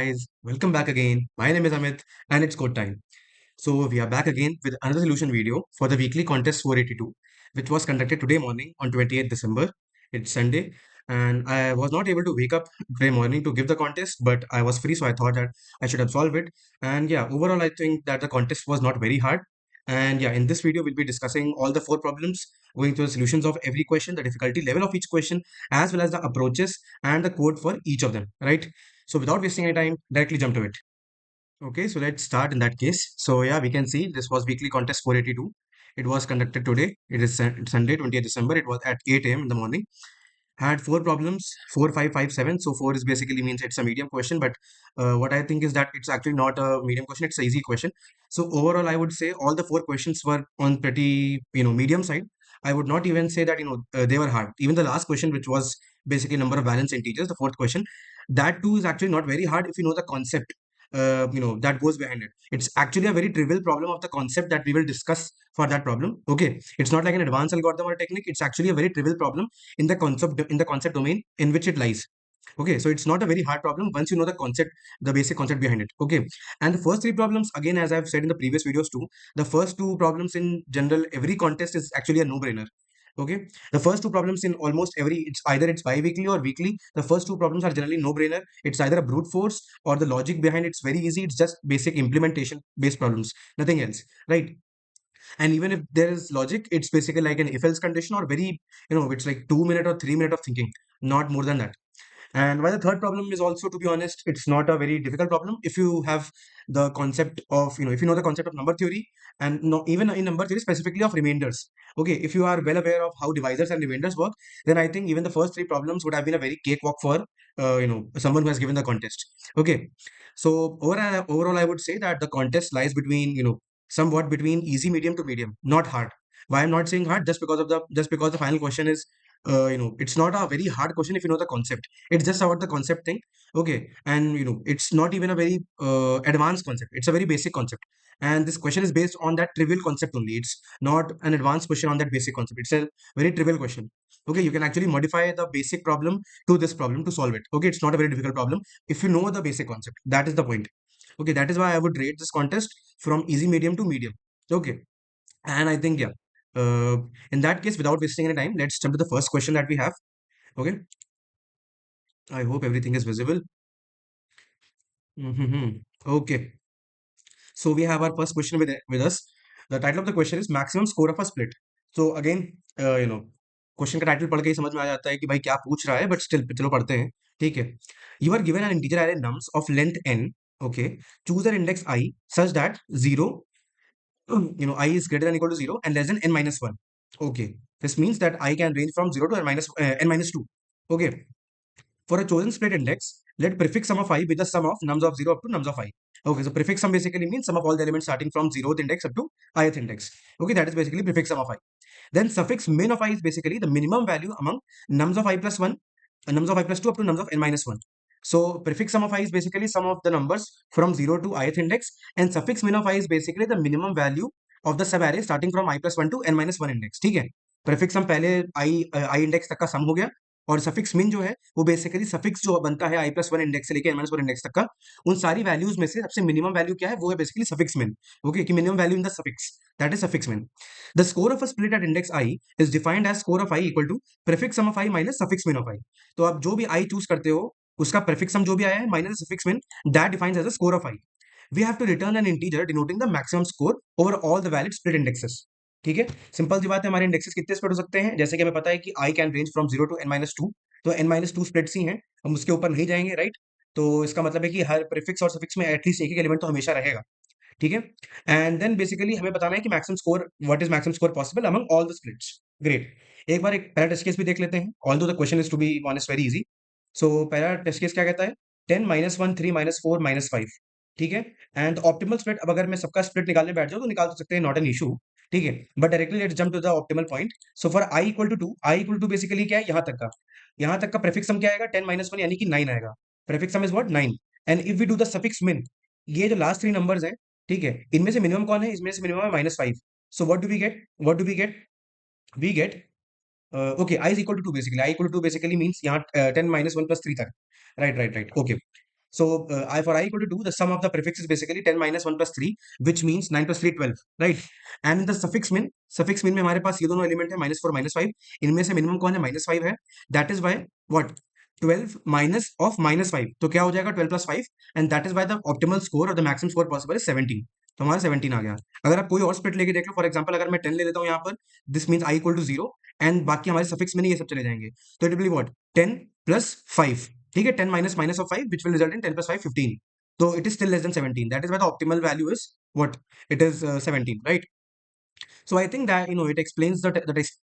guys, welcome back again. My name is Amit and it's code time. So we are back again with another solution video for the weekly contest 482, which was conducted today morning on 28th December. It's Sunday and I was not able to wake up today morning to give the contest, but I was free, so I thought that I should absolve it. And yeah, overall I think that the contest was not very hard. And yeah, in this video we'll be discussing all the four problems, going through the solutions of every question, the difficulty level of each question, as well as the approaches and the code for each of them, right? So without wasting any time, directly jump to it. Okay, so let's start in that case. So yeah, we can see this was weekly contest 482. It was conducted today. It is Sunday, 20th December. It was at 8 a.m. in the morning. Had four problems, 4, 5, 5, 7. So four is basically means it's a medium question, but what I think is that it's actually not a medium question. It's an easy question. So overall, I would say all the four questions were on pretty, medium side. I would not even say that, they were hard. Even the last question, which was basically number of balanced integers, the fourth question, that too is actually not very hard if you know the concept, that goes behind it. It's actually a very trivial problem of the concept that we will discuss for that problem. Okay. It's not like an advanced algorithm or technique. It's actually a very trivial problem in the concept domain in which it lies. Okay, so it's not a very hard problem once you know the concept, the basic concept behind it. Okay, and the first three problems, again, as I've said in the previous videos too, the first two problems in general every contest is actually a no-brainer. Okay, the first two problems in almost every, it's either it's bi-weekly or weekly, the first two problems are generally no-brainer. It's either a brute force or the logic behind it's very easy. It's just basic implementation based problems, nothing else, right? And even if there is logic, it's basically like an if else condition or very, it's like 2 minute or 3 minute of thinking, not more than that. And while the third problem is also, to be honest, it's not a very difficult problem if you have the concept of, if you know the concept of number theory, and no, even in number theory specifically of remainders. Okay, if you are well aware of how divisors and remainders work, then I think even the first three problems would have been a very cakewalk for, someone who has given the contest. Okay, so overall, I would say that the contest lies between, somewhat between easy, medium to medium, not hard. Why I'm not saying hard? Just because the final question is, it's not a very hard question if you know the concept. It's just about the concept thing. Okay, and it's not even a very advanced concept. It's a very basic concept, and this question is based on that trivial concept only. It's not an advanced question on that basic concept. It's a very trivial question. Okay, you can actually modify the basic problem to this problem to solve it. Okay, it's not a very difficult problem if you know the basic concept. That is the point. Okay, that is why I would rate this contest from easy, medium to medium. Okay, and I think, yeah, uh, in that case, without wasting any time, let's jump to the first question that we have. Okay, I hope everything is visible. Okay, so we have our first question with us. The title of the question is maximum score of a split. So again, question का title पढ़ के ही समझ में आ जाता है कि भाई क्या पूछ रहा है, बट स्टिल चलो पढ़ते हैं. ठीक है. You are given an integer array nums of length n. Okay, choose an index I such that 0, I is greater than equal to 0 and less than n minus 1. Okay, this means that I can range from 0 to n minus 2. Okay, for a chosen split index, let prefix sum of I be the sum of nums of 0 up to nums of I. Okay, so prefix sum basically means sum of all the elements starting from 0th index up to ith index. Okay, that is basically prefix sum of I. Then suffix min of I is basically the minimum value among nums of I plus 1, nums of I plus 2 up to nums of n minus 1. So prefix sum of I is basically sum of the numbers from 0 to ith index, and suffix min of I is basically the minimum value of the subarray starting from I plus 1 to n minus 1 index. ठीक है, prefix sum पहले I index तक का sum हो गया, और suffix मिन जो है वो बेसिकली सफिक्स जो बनता है आई प्लस वन इंडेक्स से लेकर एन माइनस वन इंडेक्स तक का, उन सारी वैल्यूज में से सबसे मिनिमम वैल्यू क्या है, वो है बेसिकली सफिक्स मिन. ओके, कि minimum value in the suffix, that is suffix min. The score of a split at index i is defined as score of i equal to prefix sum of i minus suffix min of i. तो आप जो भी I choose करते हो, उसका prefix sum जो भी आया है minus suffix min, that defines as the score of I. We have to return an integer denoting the maximum score over all the valid split indexes. ठीक है, सिंपल सी बात है, हमारे इंडेक्सेस कितने स्प्लिट हो सकते हैं, जैसे कि हमें पता है कि I can range from 0 to n minus 2. तो n माइनस 2 स्प्लिट्स ही हैं, हम उसके ऊपर नहीं जाएंगे, राइट? तो इसका मतलब है कि हर प्रीफिक्स और सफिक्स में एटलीस्ट एक एलिमेंट तो हमेशा रहेगा. ठीक है, एंड देन बेसिकली हमें बताना है कि maximum score, what is maximum score possible among all the splits. Great. एक बार एक पहला टेस्ट केस भी देख लेते हैं, although the question is to be honest very easy. So पहला टेस्ट केस क्या कहता है, 10 माइनस 1 3 माइनस 4 माइनस 5. ठीक है, एंड ऑप्टिमल स्प्लिट, अब अगर मैं सबका स्प्लिट निकालने बैठ जाऊं तो निकाल तो सकते हैं, नॉट एन इशू. ठीक है, but directly let's jump to the optimal point. So for I equal to 2, I equal to basically क्या है, यहाँ तक का प्रेफिक्स सम क्या आएगा, 10 माइनस 1 यानी कि 9 आएगा. Prefix sum is what, 9. And if we do the suffix min, ये जो लास्ट थ्री नंबर्स हैं, ठीक है, इनमें से मिनिमम कौन है, इसमें से मिनिमम है -5. So what do we get, we get okay, I is equal to 2. Basically I equal to 2 basically means यहाँ 10 माइनस 1 प्लस 3 तक. Right right right. Okay, So I for I equal to 2, the sum of the prefix is basically 10 minus 1 plus 3, which means 9 plus 3 12, right? And in the suffix min में हमारे पास ये दोनों element है -4 -5, इनमें से minimum कौन है -5 है, that is why what 12 minus of -5, तो क्या हो जाएगा 12 plus 5, and that is why the optimal score और the maximum score possible is 17, तो हमारा 17 आ गया। अगर आप कोई और स्प्लिट लेके देख लो, फॉर एग्जांपल अगर मैं 10 ले लेता हूँ यहाँ पर, this means I equal to 0, and बाकी हमारे सफिक्स में नहीं ये सब चले जाएंगे, तो it will be what 10 plus 5, ठीक है, 10 minus minus of 5 which will result in 10 plus 5 15, so it is still less than 17, that is why the optimal value is what it is 17, right? So I think that it explains the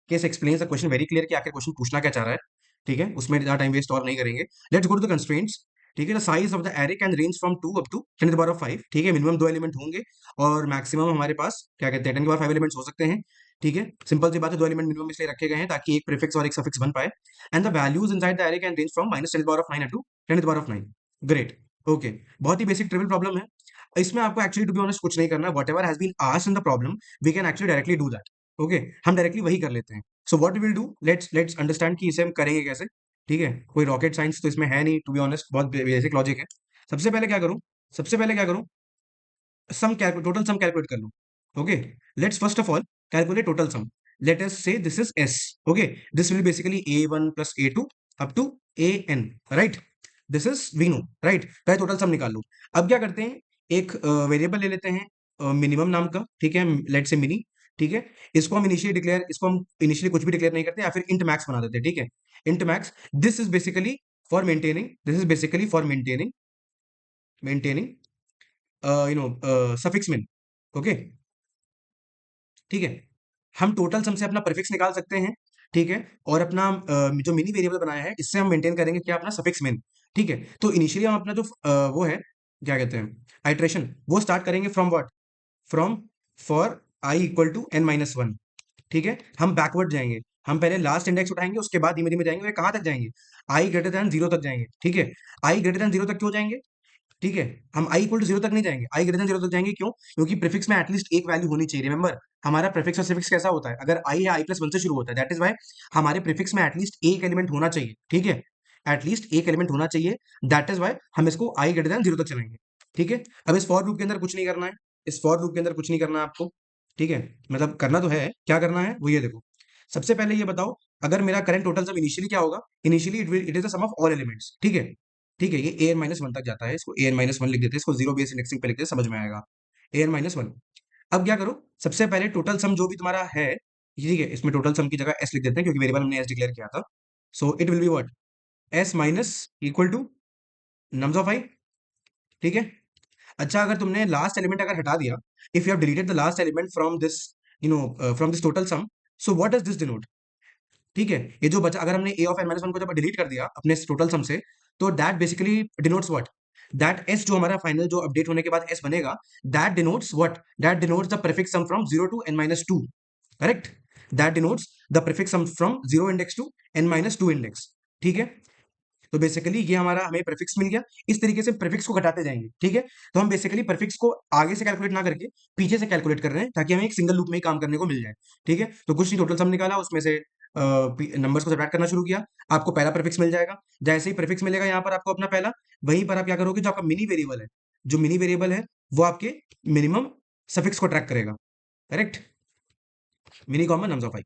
case explains the question very clear कि आखिर question पूछना क्या चाह रहा है, ठीक है, उसमें ज़्यादा टाइम वेस्ट और नहीं करेंगे। Let's go to the constraints, ठीक है, the size of the array can range from 2 up to 10 to the power of 5, ठीक है, मिनिमम 2 एलिमेंट होंगे और मैक्सिमम हमारे पास क्या कहते हैं 10 की पावर 5 एलिमेंट्स हो सकते हैं, ठीक है, सिंपल सी बात है, 2 एलिमेंट मिनिमम इसलिए रखे गए हैं ताकि एक प्रीफिक्स और एक सफिक्स बन पाए, and the values inside the array can range from -10 to the power of 9 to 10 to the power of 9, great, okay, बहुत ही बेसिक ट्रिवियल प्रॉब्लम है, इसमें आपको एक्चुअली टू बी ऑनेस्ट कुछ नहीं करना, whatever has been asked in the problem we can actually directly do that, okay, हम directly वही कर लेते हैं। So what we will do, let's understand कि इसे हम करेंगे कैसे, ठीक है, कोई रॉकेट साइंस तो इसमें है नहीं, टू बी ऑनेस्ट बहुत बेसिक लॉजिक है। सबसे पहले क्या करूं, सबसे पहले क्या करूं, टोटल सम कैलकुलेट कर लूं, okay, let's first of all calculate total sum, let us say this is S, okay, this will basically a1 plus a2 up to an, right, this is we know, right, पहले total sum निकाल लूं। अब क्या करते हैं, एक variable ले लेते हैं मिनिमम नाम का, ठीक है, लेट से मिनी, ठीक है, इसको हम इनिशियली कुछ भी डिक्लेयर नहीं करते, या फिर इंट मैक्स बना देते हैं, ठीक है, int max, this is basically for maintaining, this is basically for maintaining suffix min, okay, ठीक है, हम टोटल सम से अपना प्रीफिक्स निकाल सकते हैं, ठीक है, और अपना जो मिनी वेरिएबल बनाया है इससे हम मेंटेन करेंगे क्या, अपना सफिक्स मिन, ठीक है, तो इनिशियली हम अपना जो वो है क्या कहते हैं आइट्रेशन, वो स्टार्ट करेंगे from what, from for I equal to n minus one, ठीक है, हम बैकवर्ड जाएंगे, हम पहले लास्ट इंडेक्स उठाएंगे, उसके बाद धीमे धीमे जाएंगे, वे कहाँ तक जाएंगे, आई ग्रेटर देन जीरो तक जाएंगे, ठीक है, आई ग्रेटर देन जीरो तक क्यों जाएंगे, ठीक है, हम आई इक्वल टू जीरो तक नहीं जाएंगे, आई ग्रेटर देन जीरो तक जाएंगे, क्यों, क्योंकि प्रीफिक्स में एटलीस्ट एक वैल्यू होनी चाहिए, रिमेंबर हमारा प्रीफिक्स और सफिक्स कैसा होता है, अगर आई है आई प्लस वन से शुरू होता है, दैट इज वाई हमारे प्रीफिक्स में एटलीस्ट एक एलिमेंट होना चाहिए, ठीक है, एटलीस्ट एक एलिमेंट होना चाहिए, दैट इज वाई हम इसको आई ग्रेटर देन जीरो तक चलेंगे, ठीक है। अब इस फॉर लूप के अंदर कुछ नहीं करना है, इस फॉर लूप के अंदर कुछ नहीं करना है आपको, ठीक है, मतलब करना तो है, क्या करना है वो ये देखो, सबसे पहले ये बताओ, अगर मेरा करंट टोटल सम इनिशियली क्या होगा, initially it is the sum of all elements, ठीक है, ठीक है, ये ए एन माइनस वन तक जाता है, इसको ए एन माइनस वन लिख देते हैं, इसको जीरो बेस इंडेक्सिंग पे लिखते हैं, समझ में आएगा, ए एन माइनस वन। अब क्या करो, सबसे पहले टोटल सम जो भी तुम्हारा है, ठीक है, इसमें टोटल सम की जगह एस लिख देते हैं क्योंकि वेरिएबल हमने एस डिक्लेयर किया था, so it will be what, S minus equal to nums of i, ठीक है। अच्छा, अगर तुमने लास्ट एलिमेंट अगर हटा दिया, if you have deleted the last element from this from this total sum, so what does this denote, ठीक है, ये जो बचा, अगर हमने ए ऑफ एन माइनस वन को जब डिलीट कर दिया अपने टोटल सम से, तो that basically denotes what, that S जो हमारा फाइनल जो अपडेट होने के बाद एस बनेगा, that denotes what, that denotes the prefix sum from zero to N minus two, correct, that denotes the prefix sum from zero index to N minus two index, ठीक है, तो basically ये हमारा हमें प्रीफिक्स मिल गया, इस तरीके से प्रीफिक्स को घटाते जाएंगे, ठीक है, तो हम बेसिकली प्रीफिक्स को आगे से कैलकुलेट ना करके पीछे से कैलकुलेट कर रहे हैं ताकि हमें एक सिंगल लूप में ही काम करने को मिल जाए, ठीक है, तो कुछ नहीं, टोटल सम निकाला, उसमें से नंबर्स को सब्ट्रैक्ट करना शुरू किया, आपको पहला प्रीफिक्स मिल जाएगा, जैसे ही प्रीफिक्स मिलेगा यहाँ पर आपको अपना पहला, वहीं पर आप क्या करोगे, जो आपका मिनी वेरिएबल है, जो मिनी वेरिएबल है वो आपके मिनिमम सफिक्स को ट्रैक करेगा, correct, mini common nums of i,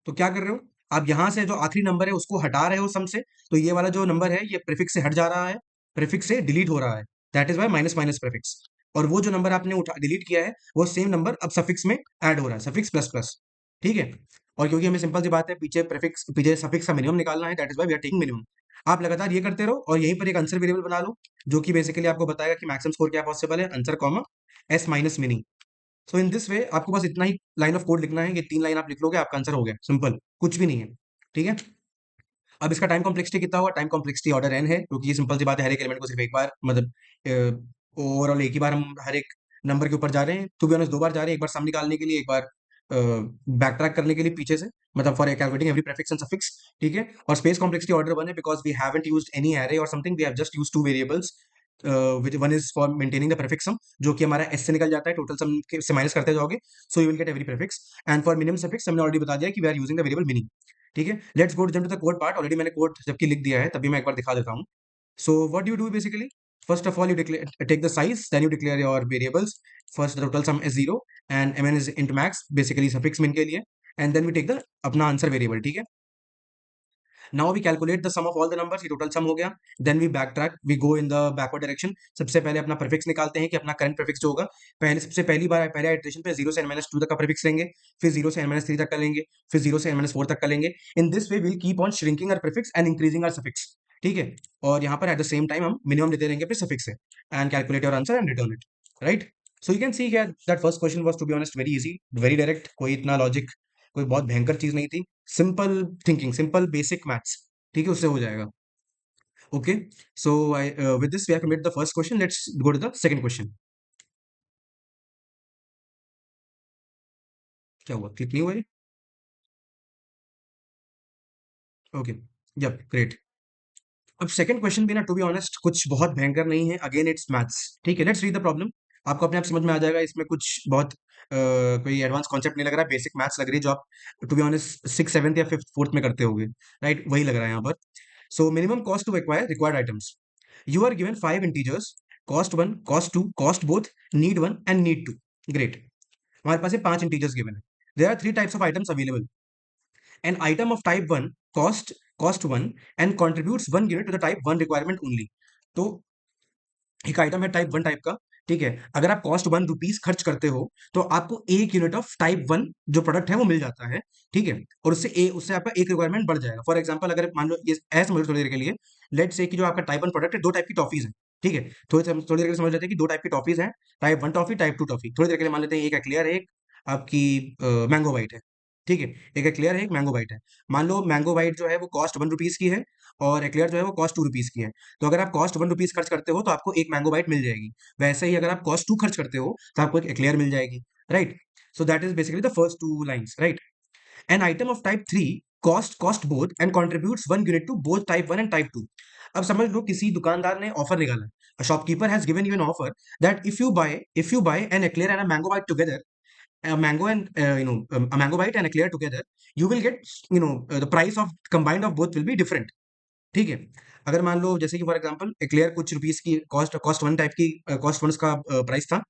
तो क्या कर रहे हो, आप यहां से जो आखिरी नंबर है उसको हटा रहे हो सम से, तो ये वाला जो नंबर है ये प्रीफिक्स से हट जा रहा है, प्रीफिक्स से डिलीट हो रहा है, that is why minus minus prefix, और वो जो नंबर आपने उठा डिलीट किया है वो सेम नंबर अब सफिक्स में ऐड हो रहा है, सफिक्स प्लस प्लस, ठीक है, और क्योंकि हमें सिंपल सी बात है पीछे प्रीफिक्स पीछे सफिक्स का मिनिमम निकालना है, that is why we are taking minimum, आप लगातार ये करते रहो और यहीं पर एक आंसर वेरिएबल बना लो, जो कि बेसिकली आपको बताएगा कि मैक्सिमम स्कोर क्या पॉसिबल है, answer comma S minus mini, so in this वे आपको बस इतना ही लाइन ऑफ कोड लिखना है, ये तीन लाइन आप लिख लोगे, आपका आंसर हो गया, सिंपल, कुछ भी नहीं है, ठीक है। अब इसका टाइम कॉम्प्लेक्सिटी कितना हुआ, टाइम कॉम्प्लेक्सिटी ऑर्डर एन है, क्योंकि ये सिंपल सी बात है, हर एक एलिमेंट को सिर्फ एक बार, मतलब ओवरऑल एक ही बार हम हर एक नंबर के ऊपर जा रहे हैं, टू बी ऑनेस्ट दो बार जा रहे हैं, एक बार सम निकालने के लिए, एक बार बैक ट्रैक करने के लिए पीछे से, मतलब for calculating every prefix and suffix, ठीक है, और स्पेस कॉम्प्लेक्सिटी ऑर्डर वन है because we haven't used any array और something, we have just used two variables, which one is for maintaining the prefix sum, जो कि हमारा S से निकल जाता है, टोटल सम से माइनस करते जाओगे, so you will get every prefix, and for minimum suffix हमने ऑलरेडी बता दिया कि we are using the variable mini, ठीक है, let's go jump to the code part, already मैंने कोड जबकि लिख दिया है, तभी मैं एक बार दिखा देता हूँ, So what do you do basically? First of all, you declare, take the size, then you declare your variables. First, the total sum is 0 and mn is int max, basically suffix min के लिए. And then we take the अपना answer variable, ठीक है. Now we calculate the sum of all the numbers, ये total sum हो गया. Then we backtrack, we go in the backward direction. सबसे पहले अपना प्रीफिक्स निकालते हैं कि अपना करंट प्रीफिक्स जो होगा, पहले सबसे पहली बार पहले इटरेशन पे 0 से n-2 तक का प्रीफिक्स लेंगे, फिर 0 से n-3 तक का लेंगे, फिर 0 से n-4 तक का लेंगे. In this way will keep on shrinking our prefix and increasing our suffix. ठीक है. और यहाँ पर एट द सेम टाइम हम मिनिमम लेते रहेंगे अपने सफिक्स से, and calculate your answer and return it. Right. So you can see here that first question was to be honest very easy, very direct, कोई इतना लॉजिक, कोई बहुत भयंकर चीज नहीं थी. Simple thinking, simple basic maths, ठीक है, उससे हो जाएगा. Okay. So I with this we have complete the first question. Let's go to the second question. क्या हुआ, क्लिक नहीं हुआ ये? ओके. Yup, great. अब सेकंड क्वेश्चन भी ना, टू बी ऑनेस्ट, कुछ बहुत भयंकर नहीं है. Again it's maths. ठीक है, लेट्स रीड द प्रॉब्लम. आपको अपने आप समझ में आ जाएगा. इसमें कुछ बहुत कोई एडवांस कॉन्सेप्ट नहीं लग रहा है. बेसिक मैथ्स लग रही है, जो आप to be honest six seventh या फिफ्थ फोर्थ में करते होगे. राइट, वही लग रहा है यहाँ पर. So minimum cost to acquire required items. You are given five integers, cost 1, cost 2, cost both, need 1 and need 2. Great. हमारे पास ये 5 integers given है. There are 3 types of items available. An item of type 1 cost 1 and contributes 1 unit to the type 1 requirement only. तो एक item है type 1 type का. ठीक है. अगर आप कॉस्ट 1 रुपीज खर्च करते हो, तो आपको 1 यूनिट ऑफ टाइप 1 जो प्रोडक्ट है वो मिल जाता है. ठीक है. और उससे आपका एक रिक्वायरमेंट बढ़ जाएगा. फॉर एग्जांपल, अगर मान लो ये ऐसे समझ लो थोड़ी देर के लिए, लेट्स से कि जो आपका टाइप 1 प्रोडक्ट है, दो टाइप की टॉफीज है. ठीक है. थोड़ी देर के लिए समझ लेते हैं कि दो टाइप की टॉफीज हैं. Type 1 toffee, type 2 toffee. थोड़ी देर के लिए मान लेते हैं एक एक्लियर है, एक आपकी मैंगो वाइट है. ठीक है. एक एक्लियर है, एक मैंगो वाइट है. मान लो मैंगो वाइट जो है वो कॉस्ट 1 रुपीज की है, और एक्लियर जो है वो कॉस्ट 2 रुपीज की है. तो अगर आप कॉस्ट 1 रुपीज खर्च करते हो, तो आपको एक मैंगो बाइट मिल जाएगी. वैसे ही अगर आप कॉस्ट 2 खर्च करते हो, तो आपको एक एक्लेयर मिल जाएगी. Right. So that is basically the first two lines. Right. An item of type 3 cost both and contributes 1 unit to both type 1 and type 2. अब समझ लो किसी दुकानदार ने ऑफर निकाला. A shopkeeper has given you an offer that if you buy an eclair and a mango bite together, a mango and a mango bite and eclair together, you will get, the price of combined of both will be different. ठीक है. अगर मान लो जैसे कि for example eclair कुछ rupees की cost cost one type की cost one का प्राइस था.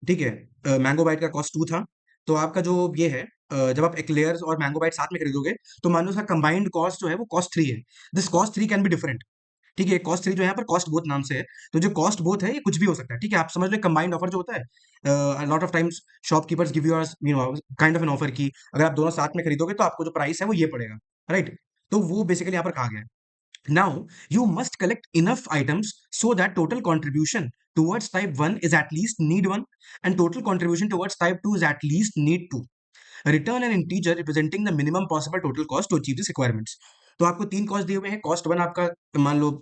ठीक है. मैंगो बाइट का कॉस्ट 2 था. तो आपका जो ये है, जब आप एक्लेयर्स और मैंगो बाइट साथ में खरीदोगे, तो मान लो उसका कंबाइंड कॉस्ट जो है वो कॉस्ट 3 है. This cost 3 can be different. ठीक है. कॉस्ट 3 जो है यहाँ पर कॉस्ट बोथ नाम से है. तो जो कॉस्ट बोथ है, ये कुछ भी हो सकता है. ठीक है. आप समझ लो कंबाइंड ऑफर जो होता है, lot of times shopkeepers give you kind of an offer की अगर आप दोनों साथ में खरीदोगे, तो आपको जो प्राइस है वो ये पड़ेगा. राइट. तो वो बेसिकली यहाँ पर कहा गया है. Now, you must collect enough items so that total contribution towards type 1 is at least need 1 and total contribution towards type 2 is at least need 2. Return an integer representing the minimum possible total cost to achieve these requirements. तो आपको तीन cost दिए हुए हैं. Cost 1 आपका मान लो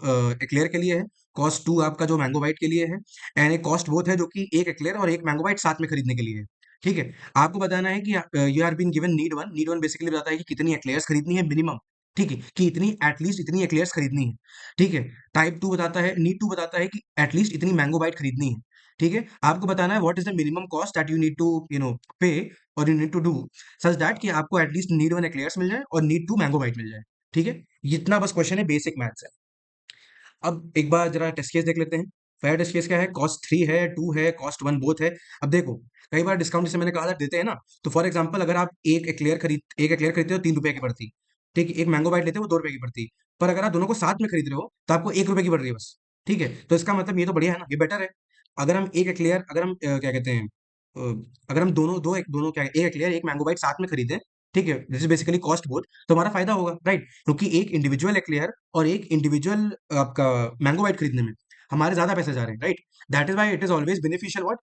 eclair के लिए है. कॉस्ट 2 आपका जो मैंगो बाइट के लिए है. एंड एक कॉस्ट बोथ है जो कि एक एक्लेयर और एक मैंगो बाइट साथ में खरीदने के लिए है. ठीक है. आपको बताना है कि you are been given need 1. Need 1 basically बताता है कि कितनी एक्लेयर्स खरीदनी है मिनिमम. ठीक है. कि इतनी एटलीस्ट इतनी एक्लेयर्स खरीदनी है. ठीक है. टाइप 2 बताता है, नीड 2 बताता है कि एटलीस्ट इतनी मैंगो बाइट खरीदनी है. ठीक है. आपको बताना है what is the minimum cost that you need to pay और you need to do such that कि आपको एटलीस्ट नीड 1 एक्लेयर्स मिल जाए और नीड 2 मैंगो बाइट मिल जाए. ठीक है. इतना बस क्वेश्चन है, बेसिक मैथ्स है. अब एक बार जरा टेस्ट केस देख लेते हैं. पहला टेस्ट केस क्या है? कॉस्ट 3 है, 2 है, कॉस्ट 1 बोथ है. अब देखो, कई बार डिस्काउंट जैसे मैंने कहा था देते हैं ना. तो फॉर एग्जांपल, अगर आप एक एक्लेयर खरीदते हो 3 रुपए की पड़ती. ठीक है. एक मैंगो बाइट लेते हो 2 रुपए की पड़ती. पर अगर आप दोनों को साथ में खरीद रहे हो, तो आपको 1 रुपए की पड़ रही है बस. ठीक है. तो इसका मतलब ये तो बढ़िया है ना, ये बेटर है. अगर हम एक एक्लेयर अगर हम क्या कहते हैं, अगर हम दोनों क्या, एक एक्लेयर एक मैंगो बाइट साथ में खरीदें. ठीक है. This is basically cost both. तो हमारा फायदा होगा. राइट. क्योंकि एक इंडिविजुअल एक्लेयर और एक इंडिविजुअल आपका मैंगो बाइट खरीदने में हमारे ज्यादा पैसे जा रहे हैं. Right. That is why it is always beneficial. What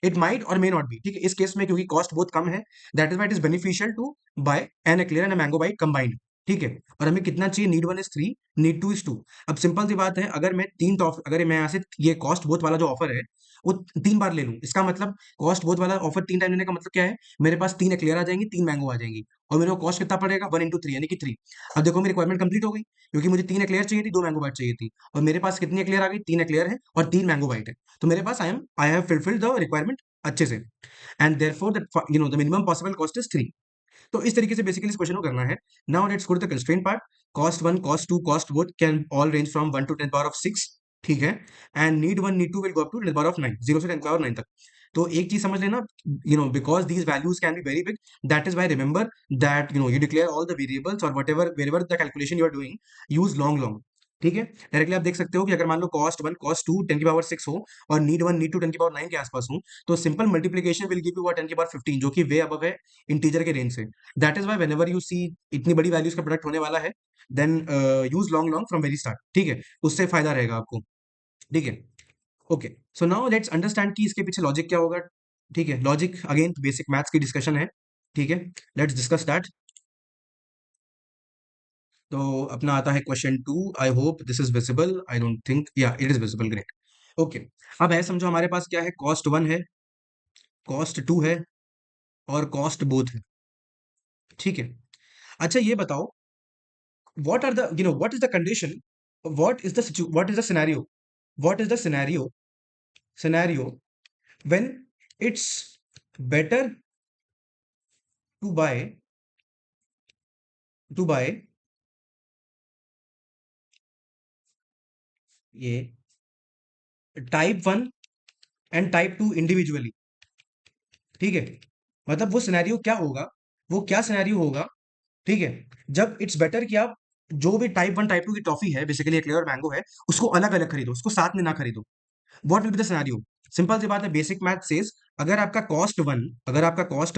it might और मे नॉट बी. ठीक है. इस केस में क्योंकि कॉस्ट बहुत कम है, that is why it is beneficial to buy an eclair and mango bite combined. ठीक है. और हमें कितना चाहिए? Need 1 is 3, need 2 is 2. अब सिंपल सी बात है, अगर मैं यहाँ से ये कॉस्ट बोथ वाला जो ऑफर है वो 3 बार ले लूं, इसका मतलब कॉस्ट बोथ वाला ऑफर 3 टाइम लेने का मतलब क्या है? मेरे पास 3 एक्लेयर आ जाएंगी, 3 मैंगो आ जाएंगी, और मेरे को कॉस्ट कितना पड़ेगा? 1 into 3 यानी कि 3. अब देखो मेरी रिक्वायरमेंट कंप्लीट हो गई, क्योंकि मुझे 3 एक्लेयर चाहिए थी, 2 मैंगो बाइट चाहिए थी. और मेरे पास कितनी एक्लेयर आ गई? 3 एक्लेयर है और 3 मैंगो बाइट है. तो मेरे पास I have fulfilled the requirement अच्छे से. And therefore the minimum possible cost is 3. तो इस तरीके से बेसिकली इस क्वेश्चन को करना है। Now let's go to the constraint part. Cost one, cost two, cost both can all range from 1 to 10 power of 6, ठीक है। And need one, need two will go up to 10 power of 9, 0 से 10 power 9 तक। तो एक चीज समझ लेना, because these values can be very big, that is why remember that you declare all the variables और whatever wherever the calculation you are doing, use long long, ठीक है। डायरेक्टली आप देख सकते हो कि अगर मान लो कॉस्ट वन, कॉस्ट टू 10 की पावर 6 हो और नीड वन, नीड टू 10 की पावर 9 के आसपास हो, तो simple multiplication will give you 10 की पावर 15, जो कि वे अबव है इंटीजर के रेंज से। That is why when you see इतनी बड़ी वैल्यूज का प्रोडक्ट होने वाला है, then use long long from very start, ठीक है। उससे फायदा रहेगा आपको, ठीक है। Okay, so now let's understand कि इसके पीछे लॉजिक क्या होगा, ठीक है। लॉजिक अगेन बेसिक मैथ्स की डिस्कशन है, ठीक है। Let's discuss that. तो अपना आता है question two. I hope this is visible, I don't think, yeah it is visible, great. Okay, अब है समझो हमारे पास क्या है, कॉस्ट वन है, कॉस्ट टू है और कॉस्ट बोथ है, ठीक है। अच्छा ये बताओ, what are the what is the condition, what is the scenario when it's better to buy ये type one and type two individually, ठीक है। मतलब वो सिनेरियो क्या होगा, वो क्या सिनेरियो होगा, ठीक है, जब इट्स बेटर कि आप जो भी टाइप वन टाइप टू की टॉफी है, बेसिकली एक्लेयर और मैंगो है, उसको अलग अलग खरीदो, उसको साथ में ना खरीदो। What will be the scenario? Simple सी बात है, बेसिक मैथ सेज, अगर आपका कॉस्ट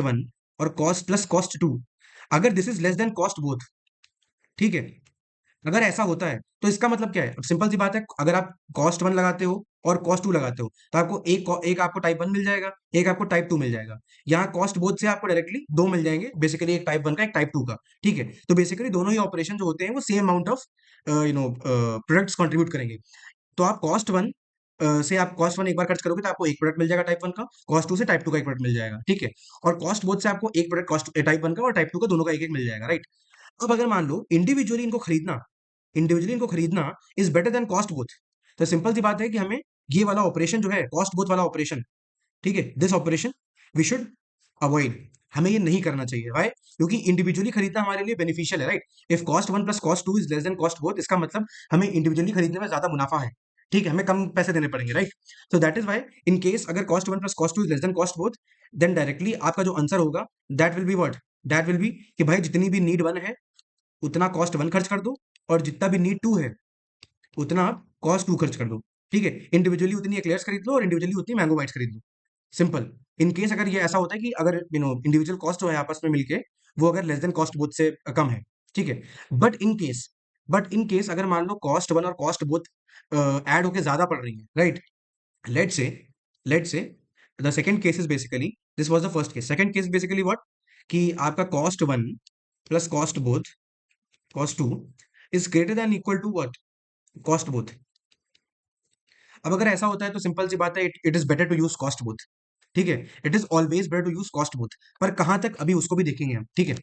वन और कॉस्ट प्लस कॉस्ट टू, अगर this is less than cost both, ठीक है, अगर ऐसा होता है तो इसका मतलब क्या है? अब सिंपल सी बात है, अगर आप कॉस्ट वन लगाते हो और कॉस्ट टू लगाते हो, तो आपको एक आपको टाइप वन मिल जाएगा, एक आपको टाइप टू मिल जाएगा। यहाँ कॉस्ट बोथ से आपको डायरेक्टली दो मिल जाएंगे, बेसिकली एक टाइप वन का, एक टाइप टू का, ठीक है। तो बेसिकली दोनों ही ऑपरेशन जो होते हैं वो same amount of products contribute करेंगे। तो आप कॉस्ट वन से आप कॉस्ट वन एक बार खर्च करोगे तो आपको एक प्रोडक्ट मिल जाएगा टाइप वन का, कॉस्ट टू से टाइप टू का एक प्रोडक्ट मिल जाएगा, ठीक है। और कॉस्ट बोथ से आपको एक प्रोडक्ट कॉस्ट टाइप वन का और टाइप टू का दोनों का एक एक मिल जाएगा, राइट। अब अगर मान लो इंडिविजुअली इनको खरीदना is better than cost both, तो सिंपल सी बात है कि हमें ये वाला ऑपरेशन जो है, कॉस्ट बोथ वाला ऑपरेशन, ठीक है, this operation we should avoid, हमें ये नहीं करना चाहिए। वाई? क्योंकि इंडिविजुअली खरीदना हमारे लिए बेनिफिशियल है, right. If cost one plus cost two is less than cost both, इसका मतलब हमें इंडिविजुअली खरीदने में ज्यादा मुनाफा है, ठीक है, हमें कम पैसे देने पड़ेंगे, right. So that is why in case अगर cost one plus cost two is less than cost both, then directly आपका जो आंसर होगा, that will be what, that will be कि भाई जितनी भी नीड वन है उतना कॉस्ट वन खर्च कर दो, और जितना भी नीड टू है उतना आप कॉस्ट टू खर्च कर दो, ठीक है। इंडिविजुअली उतनी एक्लेयर्स खरीद लो और इंडिविजुअली उतनी मैंगो बाइट्स खरीद लो, सिंपल। इन केस अगर ये ऐसा होता है कि अगर इंडिविजुअल कॉस्ट जो है आपस में मिलके वो अगर लेस देन कॉस्ट बोथ से कम है, ठीक है। बट इन केस अगर मान लो कॉस्ट वन और कॉस्ट बोथ ऐड होके ज्यादा पड़ रही है, right. Let say let say the second case is basically, this was the first case, second case basically what, कि आपका cost one plus cost two is greater than equal to what, cost both. अब अगर ऐसा होता है तो simple सी बात है, it is better to use cost both, ठीक है। It is always better to use cost both, पर कहां तक अभी उसको भी देखेंगे हम, ठीक है।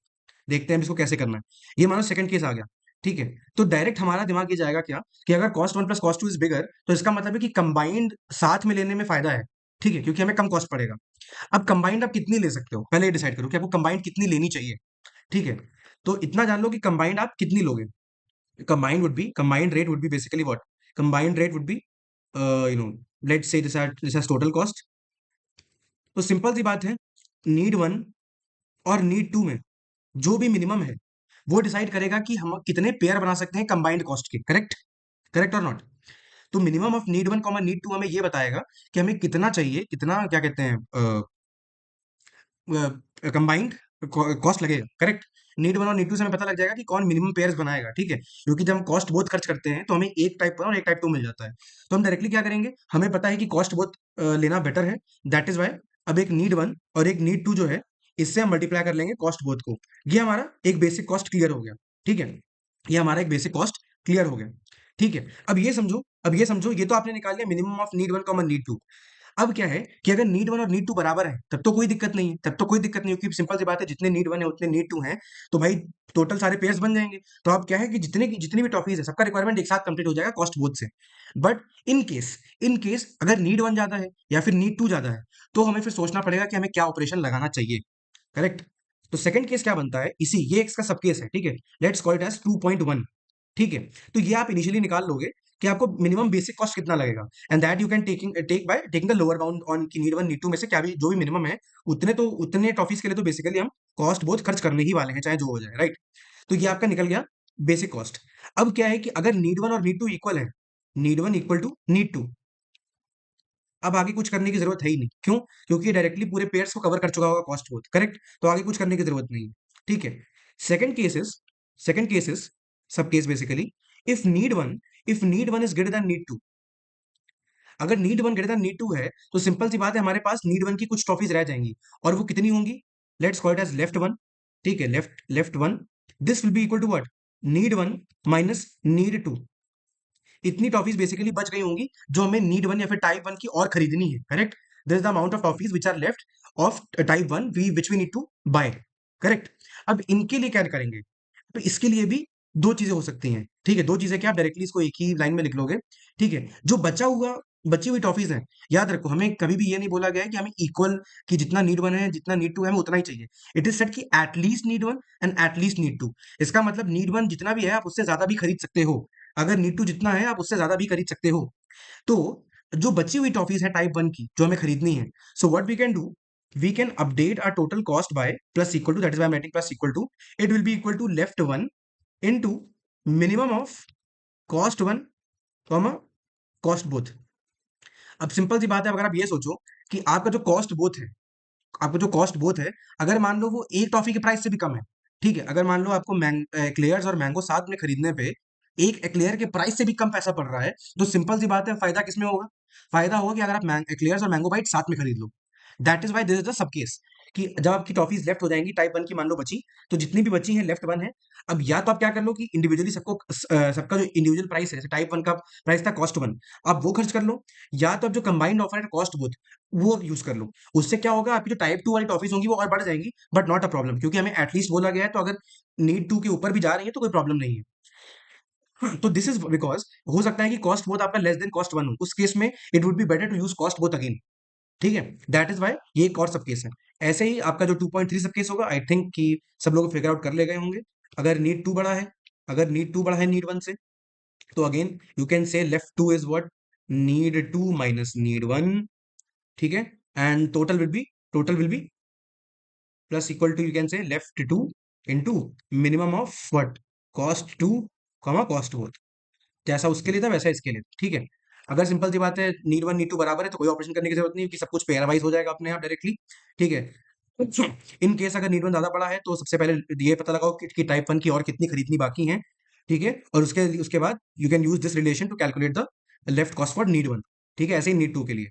देखते हैं इसको कैसे करना है। ये मानो सेकंड केस आ गया, ठीक है। तो डायरेक्ट हमारा दिमाग ये जाएगा क्या, कि अगर cost one plus cost two is बिगर, तो इसका मतलब है कि कंबाइंड साथ में लेने में फायदा है, ठीक है, क्योंकि हमें कम कॉस्ट पड़ेगा। अब कंबाइंड आप कितनी ले सकते हो, पहले ये डिसाइड करो कि आपको कंबाइंड कितनी लेनी चाहिए, ठीक है। तो इतना जान लो कि कंबाइंड आप कितनी लोगे। combined rate would be basically what, combined rate would be you know let's say this has total cost। तो सिंपल सी बात है, नीड वन और नीड टू में जो भी मिनिमम है वो डिसाइड करेगा कि हम कितने पेयर बना सकते हैं कंबाइंड कॉस्ट के, करेक्ट, करेक्ट और नॉट। तो minimum of need one comma need two हमें ये बताएगा कि हमें कितना चाहिए, कितना क्या कहते हैं कंबाइंड कॉस्ट लगेगा, करेक्ट। नीड वन और नीड टू से हमें पता लग जाएगा कि कौन मिनिमम पेयर्स बनाएगा, ठीक है। क्योंकि जब हम कॉस्ट बहुत खर्च करते हैं तो हमें एक टाइप वन और एक टाइप टू मिल जाता है। तो हम डायरेक्टली क्या करेंगे, हमें पता है कि कॉस्ट बहुत लेना बेटर है, दैट इज वाई अब एक नीड वन और एक नीड टू जो है, इससे हम मल्टीप्लाई कर लेंगे कॉस्ट बोथ को। ये हमारा एक बेसिक कॉस्ट क्लियर हो गया, ठीक है। ये हमारा एक बेसिक कॉस्ट क्लियर हो गया, ठीक है। अब ये समझो ये तो आपने निकाल लिया minimum of need one common need two. अब क्या है कि अगर नीड वन और नीड टू बराबर है तब तो कोई दिक्कत नहीं है, क्योंकि सिंपल सी बात है, जितने नीड वन है उतने नीड टू हैं, तो भाई टोटल सारे पेयर्स बन जाएंगे। तो अब क्या है कि जितनी भी टॉफीज है सबका रिक्वायरमेंट एक साथ कंप्लीट हो जाएगा कॉस्ट बोथ से। बट इन केस अगर नीड वन ज्यादा है या फिर नीड टू ज्यादा है, तो हमें फिर सोचना पड़ेगा कि हमें क्या ऑपरेशन लगाना चाहिए, करेक्ट। तो सेकंड केस क्या बनता है, इसी ये एक्स का सब केस है, ठीक है, लेट्स कॉल इट एज 2.1, ठीक है। तो ये आप इनिशियली निकाल लोगे कि आपको मिनिमम बेसिक कॉस्ट कितना लगेगा, and that you can take by taking the lower bound on की नीड वन नीड टू में से क्या भी जो भी मिनिमम है, उतने टॉफीज के लिए तो बेसिकली हम कॉस्ट बहुत खर्च करने ही वाले हैं, चाहे जो हो जाए, राइट। तो ये आपका निकल गया बेसिक कॉस्ट। अब क्या है कि अगर नीड वन और नीड टू इक्वल है, need one equal to need two, अब आगे कुछ करने की जरूरत है ही नहीं, क्यों? क्योंकि ये डायरेक्टली पूरे पेयर्स को कवर कर चुका होगा कॉस्ट बहुत, करेक्ट। तो आगे कुछ करने की जरूरत नहीं है, ठीक है। Second cases, second cases sub case basically, if need one if need one is greater than need two, अगर need one greater than need two है तो सिंपल सी बात है, हमारे पास नीड वन की कुछ ट्रॉफीज रह जाएंगी, और वो कितनी होंगी, let's call it as left one, ठीक है, left left one, this will be equal to what, need one minus need two. इतनी टॉफीज बेसिकली बच गई होंगी जो हमें नीड वन या फिर टाइप वन की और खरीदनी है, correct. This is the amount of toffees which are left of type one which we need to buy, correct. अब इनके लिए क्या करेंगे, तो इसके लिए भी दो चीजें हो सकती हैं, ठीक है। दो चीजें क्या, आप डायरेक्टली इसको एक ही लाइन में लिख लोगे, ठीक है। जो बची हुई टॉफीज हैं, याद रखो हमें कभी भी ये नहीं बोला गया है कि हमें इक्वल, कि जितना नीड वन है जितना नीड टू है हमें उतना ही चाहिए। इट इज सेट कि at least need one and at least need two. इसका मतलब नीड वन जितना भी है आप उससे ज्यादा भी खरीद सकते हो, अगर नीड टू जितना है आप उससे ज्यादा भी खरीद सकते हो। तो जो बची हुई टॉफीज है टाइप वन की जो हमें खरीदनी है, so what we can do, we can update our total cost by plus equal to, that is why I'm writing plus equal to, it will be equal to left one into minimum of cost one comma cost both। अब simple सी बात है, अगर आप ये सोचो कि आपका जो कॉस्ट बोथ है, आपका जो कॉस्ट बोथ है, अगर मान लो वो एक टॉफी के प्राइस से भी कम है, ठीक है, अगर मान लो आपको एक्लेयर्स और मैंगो साथ में खरीदने पे एक एक्लेयर के प्राइस से भी कम पैसा पड़ रहा है, तो सिंपल सी बात है फायदा किसमें होगा, फायदा होगा कि अगर आप एक्लेयर्स और मैंगो बाइट साथ में खरीद लो। That is why this is the sub case, कि जब आपकी टॉफीज लेफ्ट हो जाएंगी टाइप वन की मान लो बची, तो जितनी भी बची है लेफ्ट वन है। अब या तो आप क्या कर लो कि इंडिविजुअली सबका जो इंडिविजुअल प्राइस है, जैसे टाइप वन का प्राइस था कॉस्ट वन, आप वो खर्च कर लो, या तो अब जो कंबाइंड ऑफर है कॉस्ट बोथ, वो यूज कर लो। उससे क्या होगा, आपकी जो टाइप टू वाली टॉफीज होंगी वो और बढ़ जाएंगी, बट नॉट अ प्रॉब्लम, क्योंकि हमें एटलीस्ट बोला गया है, तो अगर नीड टू के ऊपर भी जा रही है तो कोई प्रॉब्लम नहीं है। तो दिस इज बिकॉज हो सकता है कि कॉस्ट बोथ आपका लेस देन कॉस्ट वन हो, उस केस में it would be better to use cost both again, ठीक है। दैट इज वाई ये एक और सब केस है। ऐसे ही आपका जो 2.3 सब केस होगा, आई थिंक कि सब लोग फिगर आउट कर ले गए होंगे। अगर नीड टू बड़ा है, अगर नीड टू बड़ा है नीड वन से, तो again you can say left two is what, need two minus need one, ठीक है। And total will be plus equal to, you can say left two into minimum of what, cost two comma cost both. जैसा उसके लिए था वैसा इसके लिए, ठीक है। अगर सिंपल सी बात है नीड वन नीड टू बराबर है तो कोई ऑपरेशन करने की जरूरत नहीं, कि सब कुछ पेयर वाइज हो जाएगा अपने आप डायरेक्टली, ठीक है। इन केस अगर नीड वन ज्यादा बड़ा है तो सबसे पहले ये पता लगाओ कि टाइप वन की और कितनी खरीदनी बाकी है, ठीक है। और उसके उसके बाद you can use this relation to calculate the left cost for need one, ठीक है। ऐसे ही नीड टू के लिए।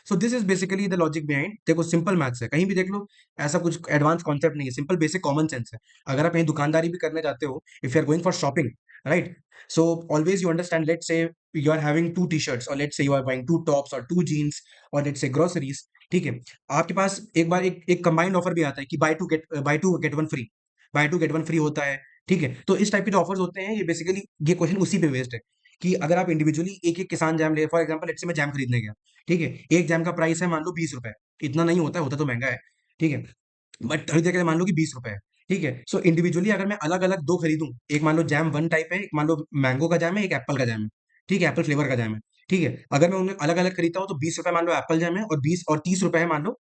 So this is basically the logic behind. देखो सिंपल मैथ्स है, कहीं भी देख लो, ऐसा कुछ एडवांस कॉन्सेप्ट नहीं है, सिंपल बेसिक कॉमन सेंस है। अगर आप कहीं दुकानदारी भी करने जाते हो, if you are going for shopping, right, so always you understand, let's say you are having two T shirts, और let's say you are buying two tops और टू जीन्स, और लेट्स से ग्रोसरीज, ठीक है। आपके पास एक बार एक combined offer भी आता है कि buy two get one free, buy two get one free होता है, ठीक है। तो इस टाइप के जो ऑफर्स होते हैं, ये बेसिकली ये क्वेश्चन उसी पे बेस्ड है, कि अगर आप इंडिविजुअली एक एक किसान जैम ले, फॉर एग्जाम्पल लेट्स से मैं जैम खरीदने गया, ठीक है, एक जैम का प्राइस है मान लो 20 रुपए, इतना नहीं होता है, होता तो महंगा है, ठीक है, बट हर जगह मान लो कि 20 रुपए है, ठीक है। सो इंडिविजुअली अगर मैं अलग अलग दो खरीदूं, एक मान लो जैम वन टाइप है, एक मान लो मैंगो का जैम है, एक एप्पल का जैम है, ठीक है, एप्पल फ्लेवर का जैम है, ठीक है। अगर मैं उन्हें अलग अलग खरीदता हूँ तो 20 रुपए मान लो एप्पल जैम है, और 30 रुपए है मान लो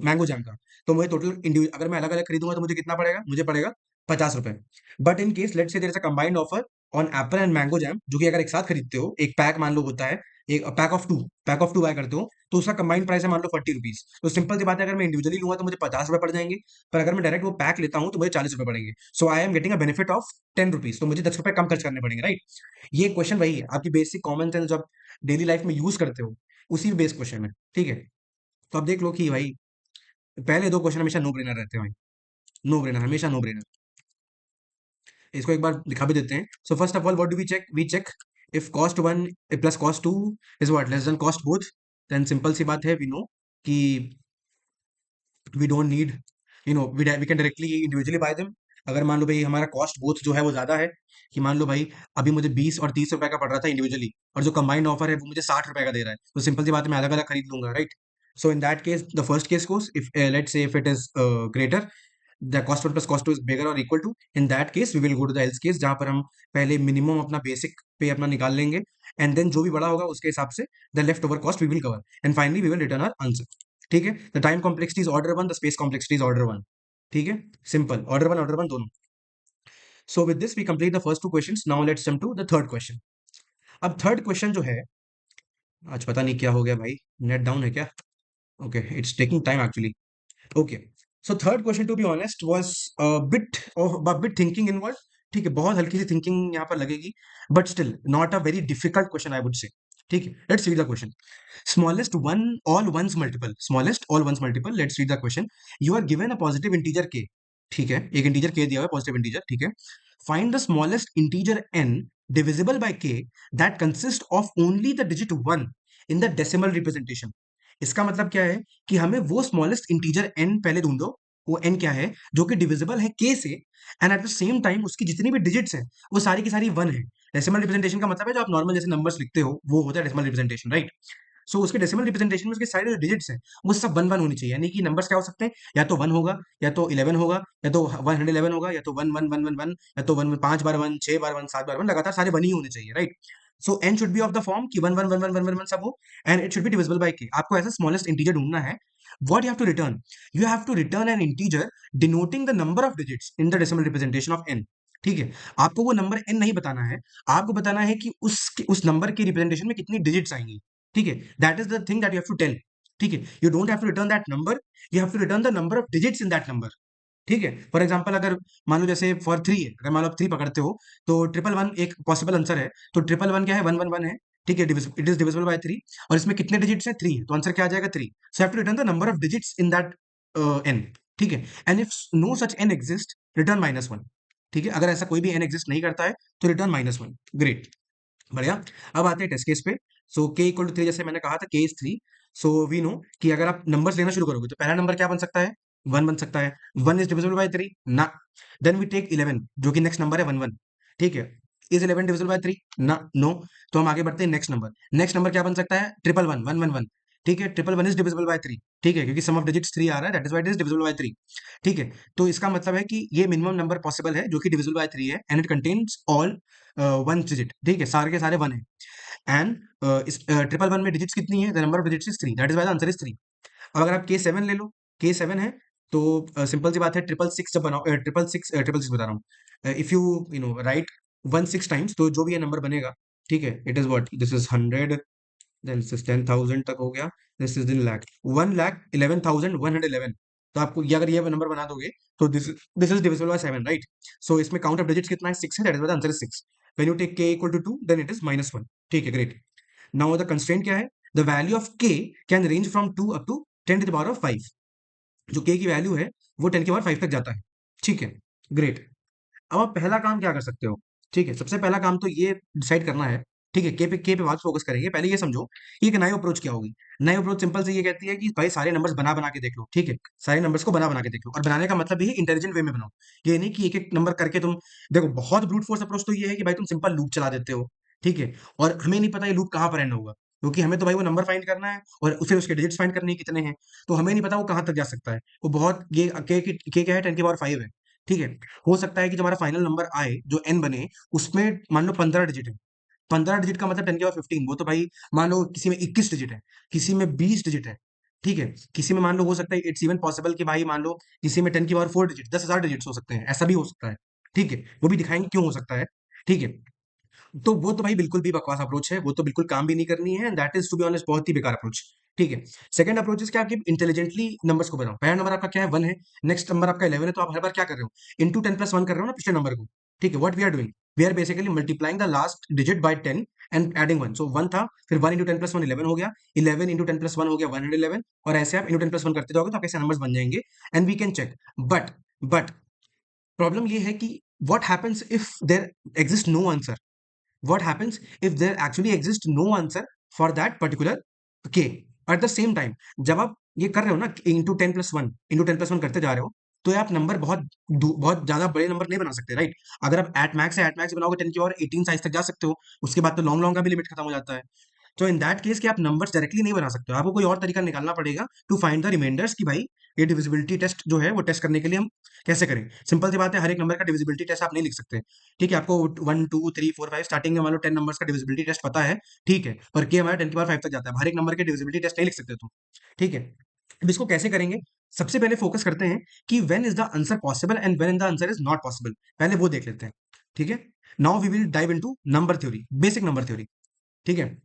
मैंगो जैम का। तो मुझे टोटल अगर मैं अलग अलग खरीदूंगा तो मुझे कितना पड़ेगा, मुझे पड़ेगा 50 रुपए। But in case let say there is a combined offer on apple and mango jam, जो कि अगर एक साथ खरीदते हो, एक पैक मान लो होता है, एक पैक ऑफ टू बाय करते हो, तो उसका कंबाइंड प्राइस है मान लो 40 रुपीज। तो सिंपल सी बात है, अगर मैं इंडिविजुअली लूंगा तो मुझे 50 रुपए पड़ जाएंगे, पर अगर मैं डायरेक्ट वो पैक लेता हूँ तो मुझे 40 रुपए पड़ेंगे। So I am getting a benefit of 10 rupees, तो मुझे 10 रुपए कम खर्च करने पड़ेंगे, राइट। ये क्वेश्चन वही है, आपकी बेसिक कॉमन सेंस जो आप डेली लाइफ में यूज करते हो, उसी बेस क्वेश्चन है, ठीक है। तो आप देख लो कि भाई पहले दो क्वेश्चन हमेशा नो ब्रेनर रहते हैं भाई, नो ब्रेनर, हमेशा नो ब्रेनर। इसको एक बार दिखा भी देते हैं। So first of all what do we check if cost one plus cost two is what less than cost both, then simple सी बात है, वी नो कि we don't need, we can directly individually buy them. अगर मान लो भाई हमारा cost both जो है वो ज्यादा है, कि मान लो भाई अभी मुझे 20 और 30 रुपए का पड़ रहा था इंडिविजुअली, और जो कंबाइंड ऑफर है वो मुझे 60 रुपए का दे रहा है, तो सिंपल सी बात है मैं अलग अलग खरीद लूंगा, right. So in that case the first case goes, if let's say if it is greater, the cost one plus cost two is bigger और equal to, in that case we will go to the else case, जहां पर हम पहले minimum अपना basic पे अपना निकाल लेंगे, एंड देन जो भी बड़ा होगा उसके हिसाब से the left over cost we will cover, and finally we will return our answer. ठीक है, the time complexity is order one, the space complexity is order one. ठीक है, सिंपल, ऑर्डर वन दोनों। So with this we complete the first two questions, now let's jump to the third question. अब third question जो है, आज पता नहीं क्या हो गया भाई, नेट डाउन है क्या? Okay, it's taking time actually. Okay, so third question to be honest was bit of bit thinking involve. ठीक है, बहुत हल्की सी थिंकिंग यहाँ पर लगेगी, but still not a very difficult question I would say. ठीक है, let's read the question. Smallest one all ones multiple, smallest all ones multiple, let's read the question. You are given a positive integer k, ठीक है, एक integer k दिया हुआ है, positive integer. ठीक है, find the smallest integer n divisible by k that consist of only the digit 1 in the decimal representation. इसका मतलब क्या है कि हमें वो स्मॉलेस्ट इंटीजर n पहले ढूंढो, वो n क्या है जो कि डिविजिबल है k से, and at the same time उसकी जितनी भी डिजिट्स हैं वो सारी की सारी 1 है। डेसिमल रिप्रेजेंटेशन का मतलब है जो आप नॉर्मल जैसे नंबर्स लिखते हो वो होता है डेसिमल रिप्रेजेंटेशन, राइट? सो उसके डेसिमल रिप्रेजेंटेशन में उसके सारे जो डिजिट्स हैं वो सब वन वन होनी चाहिए, यानी कि नंबर्स क्या हो सकते हैं, या तो वन होगा, या तो 11 होगा, या तो 111 होगा, या तो one one one one one, या तो वन 5 बार वन, 6 बार वन, 7 बार वन, लगातार सारे वन ही होने चाहिए, right? So N should be of the form कि one one one one one one one सब हो, and it should be divisible by K. आपको ऐसा स्मॉलेस्ट इंटीजर ढूंढना है। What you have to return, you have to return an integer denoting the number of digits in the decimal representation of N. ठीक है, आपको वो number N नहीं बताना है, आपको बताना है कि उस नंबर के रिप्रेजेंटेशन में कितनी डिजिट्स आएंगी। ठीक है, that is the thing that you have to tell. ठीक है, you don't have to return that number, you have to return the number of digits in that number. ठीक है, फॉर एग्जाम्पल अगर मान लो जैसे फॉर थ्री है, अगर मान लो आप थ्री पकड़ते हो, तो ट्रिपल वन एक पॉसिबल आंसर है। तो ट्रिपल वन क्या है, वन वन वन है। ठीक है, it is divisible by three, और इसमें कितने डिजिट्स है, थ्री है, तो आंसर क्या आ जाएगा, three. So have to return the number of digits in that N. ठीक है, and if no such N exist, return minus one. ठीक है, अगर ऐसा कोई भी एन एग्जिस्ट नहीं करता है तो रिटर्न माइनस वन। ग्रेट, बढ़िया। अब आते हैं टेस्ट केस पे। सो के इक्वल टू थ्री, जैसे मैंने कहा था K is three. So we know कि अगर आप नंबर्स लेना शुरू करोगे तो पहला नंबर क्या बन सकता है, वन बन सकता है। One is divisible by three ना। देन वी टेक 11 जो कि नेक्स्ट नंबर है, वन वन। ठीक है, इज 11 डिविजिबल बाय थ्री ना, नो। तो हम आगे बढ़ते हैं नेक्स्ट नंबर। नेक्स्ट नंबर क्या बन सकता है, triple one, one one one. ठीक है, triple one is divisible by three. ठीक है, क्योंकि सम ऑफ डिजिट्स थ्री आ रहा है, that is why it is divisible by three. ठीक है, तो इसका मतलब है कि ये मिनिमम नंबर पॉसिबल है जो कि डिविजिबल बाय थ्री है, and it contains all one digit. ठीक है, सारे के सारे वन है। एंड इस ट्रिपल वन में डिजिट्स कितनी है, the number of digits is three, that is why the answer is three. अब अगर आप के सेवन ले लो, के सेवन है, तो सिंपल सी बात है, ट्रिपल सिक्स जब बनाओ, ट्रिपल सिक्स बता रहा हूँ, if you know write one six times, तो जो भी ये नंबर बनेगा, ठीक है, it is what, this is 100, then this is 10,000 तक हो गया, दिस इज इन लाख, 1,11,111। तो आपको ये अगर ये नंबर बना दोगे, तो this is divisible by seven, right? So इसमें काउंट ऑफ डिजिट्स कितना है, सिक्स है, that is why the answer is six. When you take K equal to two, then it is minus one. ठीक है, great. Now the constraint क्या है, the value of K can range from two up to 10 to the power of five. जो K की value है वो 10 की power five तक जाता है। ठीक है, ग्रेट। अब आप पहला काम क्या कर सकते हो, ठीक है, सबसे पहला काम तो ये डिसाइड करना है। ठीक है, के पे बाद फोकस करेंगे, पहले ये समझो कि एक नई अप्रोच क्या होगी। नई अप्रोच सिंपल से ये कहती है कि भाई सारे नंबर्स बना बना के देख लो। ठीक है, सारे नंबर्स को बना बना के देख लो, और बनाने का मतलब ये है इंटेलिजेंट वे में बनाओ। ये नहीं कि एक एक नंबर करके तुम देखो, बहुत ब्रूट फोर्स अप्रोच तो ये है कि भाई तुम सिंपल लूप चला देते हो। ठीक है, और हमें नहीं पता ये लूप कहाँ पर एंड होगा, क्योंकि हमें तो भाई वो नंबर फाइंड करना है और फिर उसके डिजिट्स फाइंड करने हैं कितने हैं, तो हमें नहीं पता वो कहाँ तक जा सकता है। वो बहुत ये के क्या है, 10 की पावर फाइव है। ठीक है, हो सकता है कि जो हमारा फाइनल नंबर आए जो एन बने, उसमें मान लो 15 डिजिट है। 15 डिजिट का मतलब 10 की पावर 15, वो तो भाई मान लो किसी में 21 डिजिट है, किसी में 20 डिजिट है। ठीक है, किसी में मान लो हो सकता है इट्स इवन पॉसिबल कि भाई मान लो किसी में 10 की पावर 4 डिजिट, 10,000 डिजिट्स हो सकते हैं, ऐसा भी हो सकता है। ठीक है, वो भी दिखाएंगे क्यों हो सकता है। ठीक है, तो वो तो भाई बिल्कुल भी बकवास अप्रोच है, वो तो बिल्कुल काम भी नहीं करनी है, that is to be honest बहुत ही बेकार अप्रोच। ठीक है, सेकंड अप्रोच इज क्या, आपकी इंटेलिजेंटली नंबर्स को बनाओ। पहला नंबर आपका क्या है, वन है, नेक्स्ट नंबर आपका 11 है, तो आप हर बार क्या कर रहे हो, इंटू 10 प्लस वन कर रहे हो ना पिछले नंबर को। ठीक है, what we are doing, we are basically multiplying the last digit by 10 and adding one. So one था, फिर one into ten plus one 11 हो गया, 11 इंटू 10 प्लस वन हो गया 111, और ऐसे आप इंटू 10 प्लस वन करते जाओगे तो आपके ऐसे नंबर्स बन जाएंगे, and we can check. But problem ये है कि what happens if there exist no answer, what happens if there actually exists no answer for that particular k at the same time। जब आप ये कर रहे हो ना, into ten plus one, into ten plus one करते जा रहे हो, तो आप नंबर बहुत ज्यादा बड़े नंबर नहीं बना सकते, राइट? अगर आप एट मैक्स है, एट मैक्स बनाओगे 10 की और 18 साइज तक जा सकते हो, उसके बाद तो लॉन्ग लॉन्ग का भी लिमिट खत्म हो जाता है। तो इन दैट केस कि आप नंबर्स डायरेक्टली नहीं बना सकते हो, आपको कोई और तरीका निकालना पड़ेगा टू फाइंड द रिमाइंडर्स कि भाई ये डिविजिबिलिटी टेस्ट जो है वो टेस्ट करने के लिए हम कैसे करें। सिंपल सी बात है, हर एक नंबर का डिविजिबिलिटी टेस्ट आप नहीं लिख सकते। ठीक है, आपको 1 2 3 4 5 स्टार्टिंग में मान लो 10 नंबर्स का डिविजिबिलिटी टेस्ट पता है, ठीक है, पर के हमारा 10 की पावर 5 तक जाता है, हर एक नंबर के डिविजिबिलिटी टेस्ट नहीं लिख सकते तुम। ठीक है, अब इसको कैसे करेंगे, सबसे पहले फोकस करते हैं कि when is the answer possible and when the answer is not possible, पहले वो देख लेते हैं। ठीक है, now we will dive into number theory, basic number theory. ठीक है,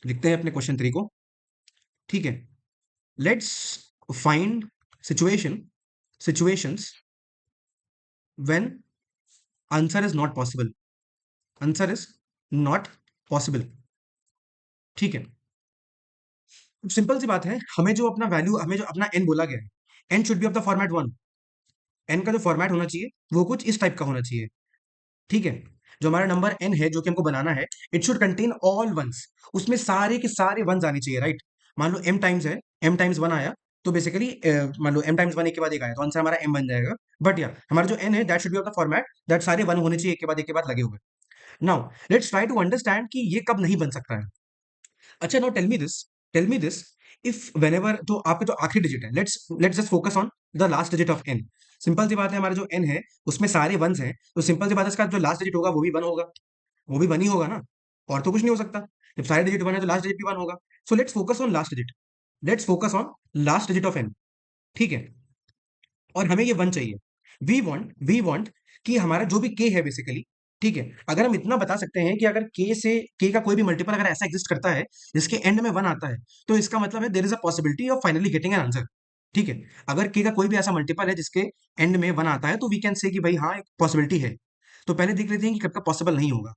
लिखते हैं अपने क्वेश्चन 3 को। ठीक है, let's find situations when answer is not possible, answer is not possible. ठीक है, सिंपल सी बात है, हमें जो अपना एन बोला गया है, N should be of the format 1। N का जो फॉर्मेट होना चाहिए वो कुछ इस टाइप का होना चाहिए। ठीक है, जो हमारा नंबर एन है जो कि हमको बनाना है, it should contain all ones, उसमें सारे के सारे वंस आने चाहिए, राइट। मान लो एम टाइम्स है, एम टाइम्स 1 आया, तो बेसिकली मान लो एम टाइम्स 1 एक के बाद एक आया, तो आंसर हमारा एम बन जाएगा। बट या हमारा जो एन है that should be of the format that सारे 1 होने चाहिए एक के बाद लगे हुए। Now let's try to understand कि ये कब नहीं बन सकता है। अच्छा, now tell me this if whenever, तो आपके जो आखिरी डिजिट है, let's let's just focus on the last digit of N. Simple सी बात है, हमारा जो एन है उसमें सारे वंस हैं, तो सिंपल सी बात है इसका जो लास्ट डिजिट होगा वो भी 1 होगा, वो भी 1 ही होगा ना, और तो कुछ नहीं हो सकता। जब सारे डिजिट 1 है तो लास्ट डिजिट भी 1 होगा। So let's focus on last digit, let's focus on last digit of N. ठीक है, और हमें ये 1 चाहिए। वी वांट कि हमारा जो भी के है बेसिकली, ठीक है, अगर हम इतना बता सकते हैं कि अगर के से के का कोई भी मल्टीपल अगर ऐसा एग्जिस्ट करता है जिसके एंड में 1 आता है, तो इसका मतलब है there is a possibility of finally getting an answer. ठीक है, अगर के का कोई भी ऐसा मल्टीपल है जिसके एंड में 1 आता है, तो वी कैन से कि भाई हाँ एक पॉसिबिलिटी है। तो पहले देख लेते हैं कि कब का पॉसिबल नहीं होगा।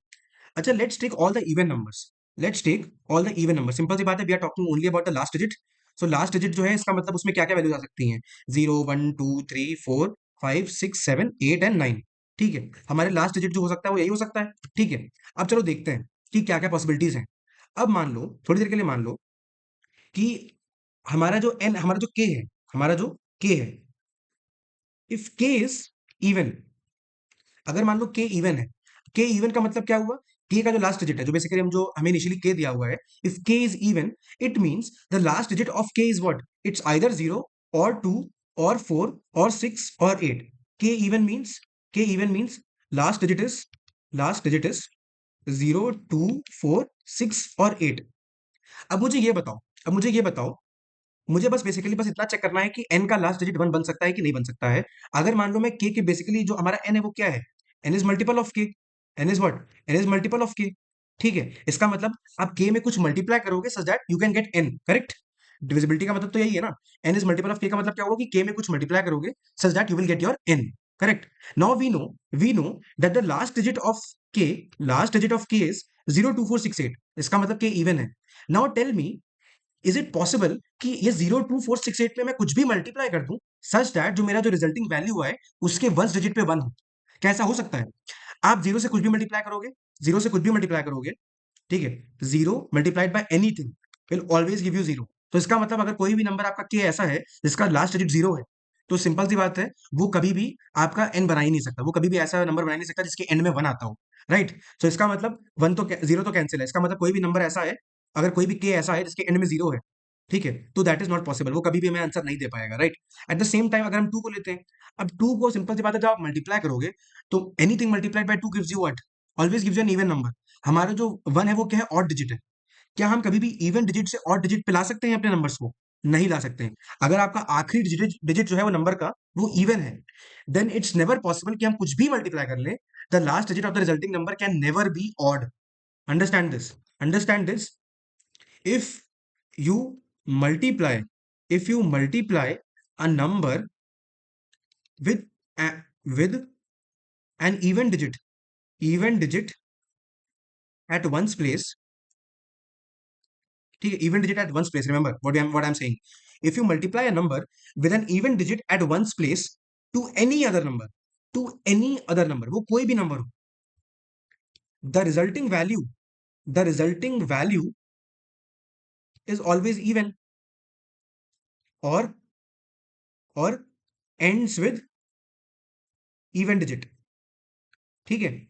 अच्छा, let's take all the even numbers, let's take all the even number. Simple सी बात है, we are talking only about the last digit. So last digit जो है इसका मतलब उसमें क्या क्या वैल्यूज आ सकती हैं, 0 1 2 3 4 5 6 7 8 एंड 9। ठीक है, हमारे लास्ट डिजिट जो हो सकता है वो यही हो सकता है। ठीक है, अब चलो देखते हैं कि क्या क्या पॉसिबिलिटीज हैं। अब मान लो, थोड़ी देर के लिए मान लो कि हमारा जो के है, हमारा जो के है, इफ के इज इवन, अगर मान लो के इवन है, के इवन का मतलब क्या हुआ, के का जो लास्ट डिजिट है, जो बेसिकली हम जो हमें इनिशियली के दिया हुआ है, इफ के is even, it means the last digit of K is what, it's either 0 और 2 और 4 और 6 और 8। के even means last digit is 0 2 4 6 और 8। अब मुझे ये बताओ, अब मुझे ये बताओ, मुझे बस बेसिकली बस इतना चेक करना है कि एन का लास्ट डिजिट 1 बन सकता है कि नहीं बन सकता है। अगर मान लो मैं के बेसिकली जो हमारा एन है वो क्या है, N is multiple of K, N is what, N is multiple of K. ठीक है, इसका मतलब आप के में कुछ मल्टीप्लाई करोगे such that you can get an, correct. Divisibility का मतलब तो यही है ना, एन इज मल्टीपल ऑफ के का मतलब क्या होगा कि के में कुछ मल्टीप्लाई करोगे such that you will get your N, correct. Now we know that the K last digit of K is 0 2 4 6 8, इसका मतलब के इवन है। Now tell me, is it possible कि ये 0 2 4 6 8 में मैं कुछ भी मल्टीप्लाई कर दूं सच दैट जो मेरा जो रिजल्टिंग वैल्यू है उसके 1 डिजिट पे 1 हो, कैसा हो सकता है। आप जीरो से कुछ भी मल्टीप्लाई करोगे, जीरो से कुछ भी मल्टीप्लाई करोगे, ठीक है, zero multiplied by anything will always give you zero. तो इसका मतलब अगर कोई भी नंबर आपका के ऐसा है जिसका लास्ट डिजिट 0 है, तो सिंपल सी बात है वो कभी भी आपका एन बना ही नहीं सकता, वो कभी भी ऐसा नंबर बना ही नहीं सकता जिसके एंड में 1 आता हो, राइट। तो इसका मतलब 1 तो 0 तो कैंसिल है, इसका मतलब कोई भी नंबर ऐसा है, अगर कोई भी के ऐसा है जिसके एंड में 0 है, ठीक है, तो दैट इज नॉट पॉसिबल, वो कभी भी हमें आंसर नहीं दे पाएगा, right. Eight the same time अगर हम 2 को लेते हैं, अब 2 को सिंपल सी बात है जब आप मल्टीप्लाई करोगे, तो anything multiplied by 2 gives you what, always gives you an even number. हमारा जो 1 है वो क्या है, ऑड डिजिट है। क्या हम कभी भी इवन डिजिट से ऑड डिजिट पे ला सकते हैं अपने नंबर्स को, नहीं ला सकते हैं। अगर आपका आखिरी डिजिट डिजिट जो है वो नंबर का वो इवन है, देन इट्स नेवर पॉसिबल कि हम कुछ भी मल्टीप्लाई कर लें, the last digit of the resulting number can never be odd. Understand this, understand this. if you multiply, if you multiply a number with with an even digit at one's place, ठीक है, even digit at one's place, remember what I'm saying, if you multiply a number with an even digit at one's place to any other number, to any other number, वो कोई भी number हो, the resulting value is always even, or or ends with even digit। ठीक है,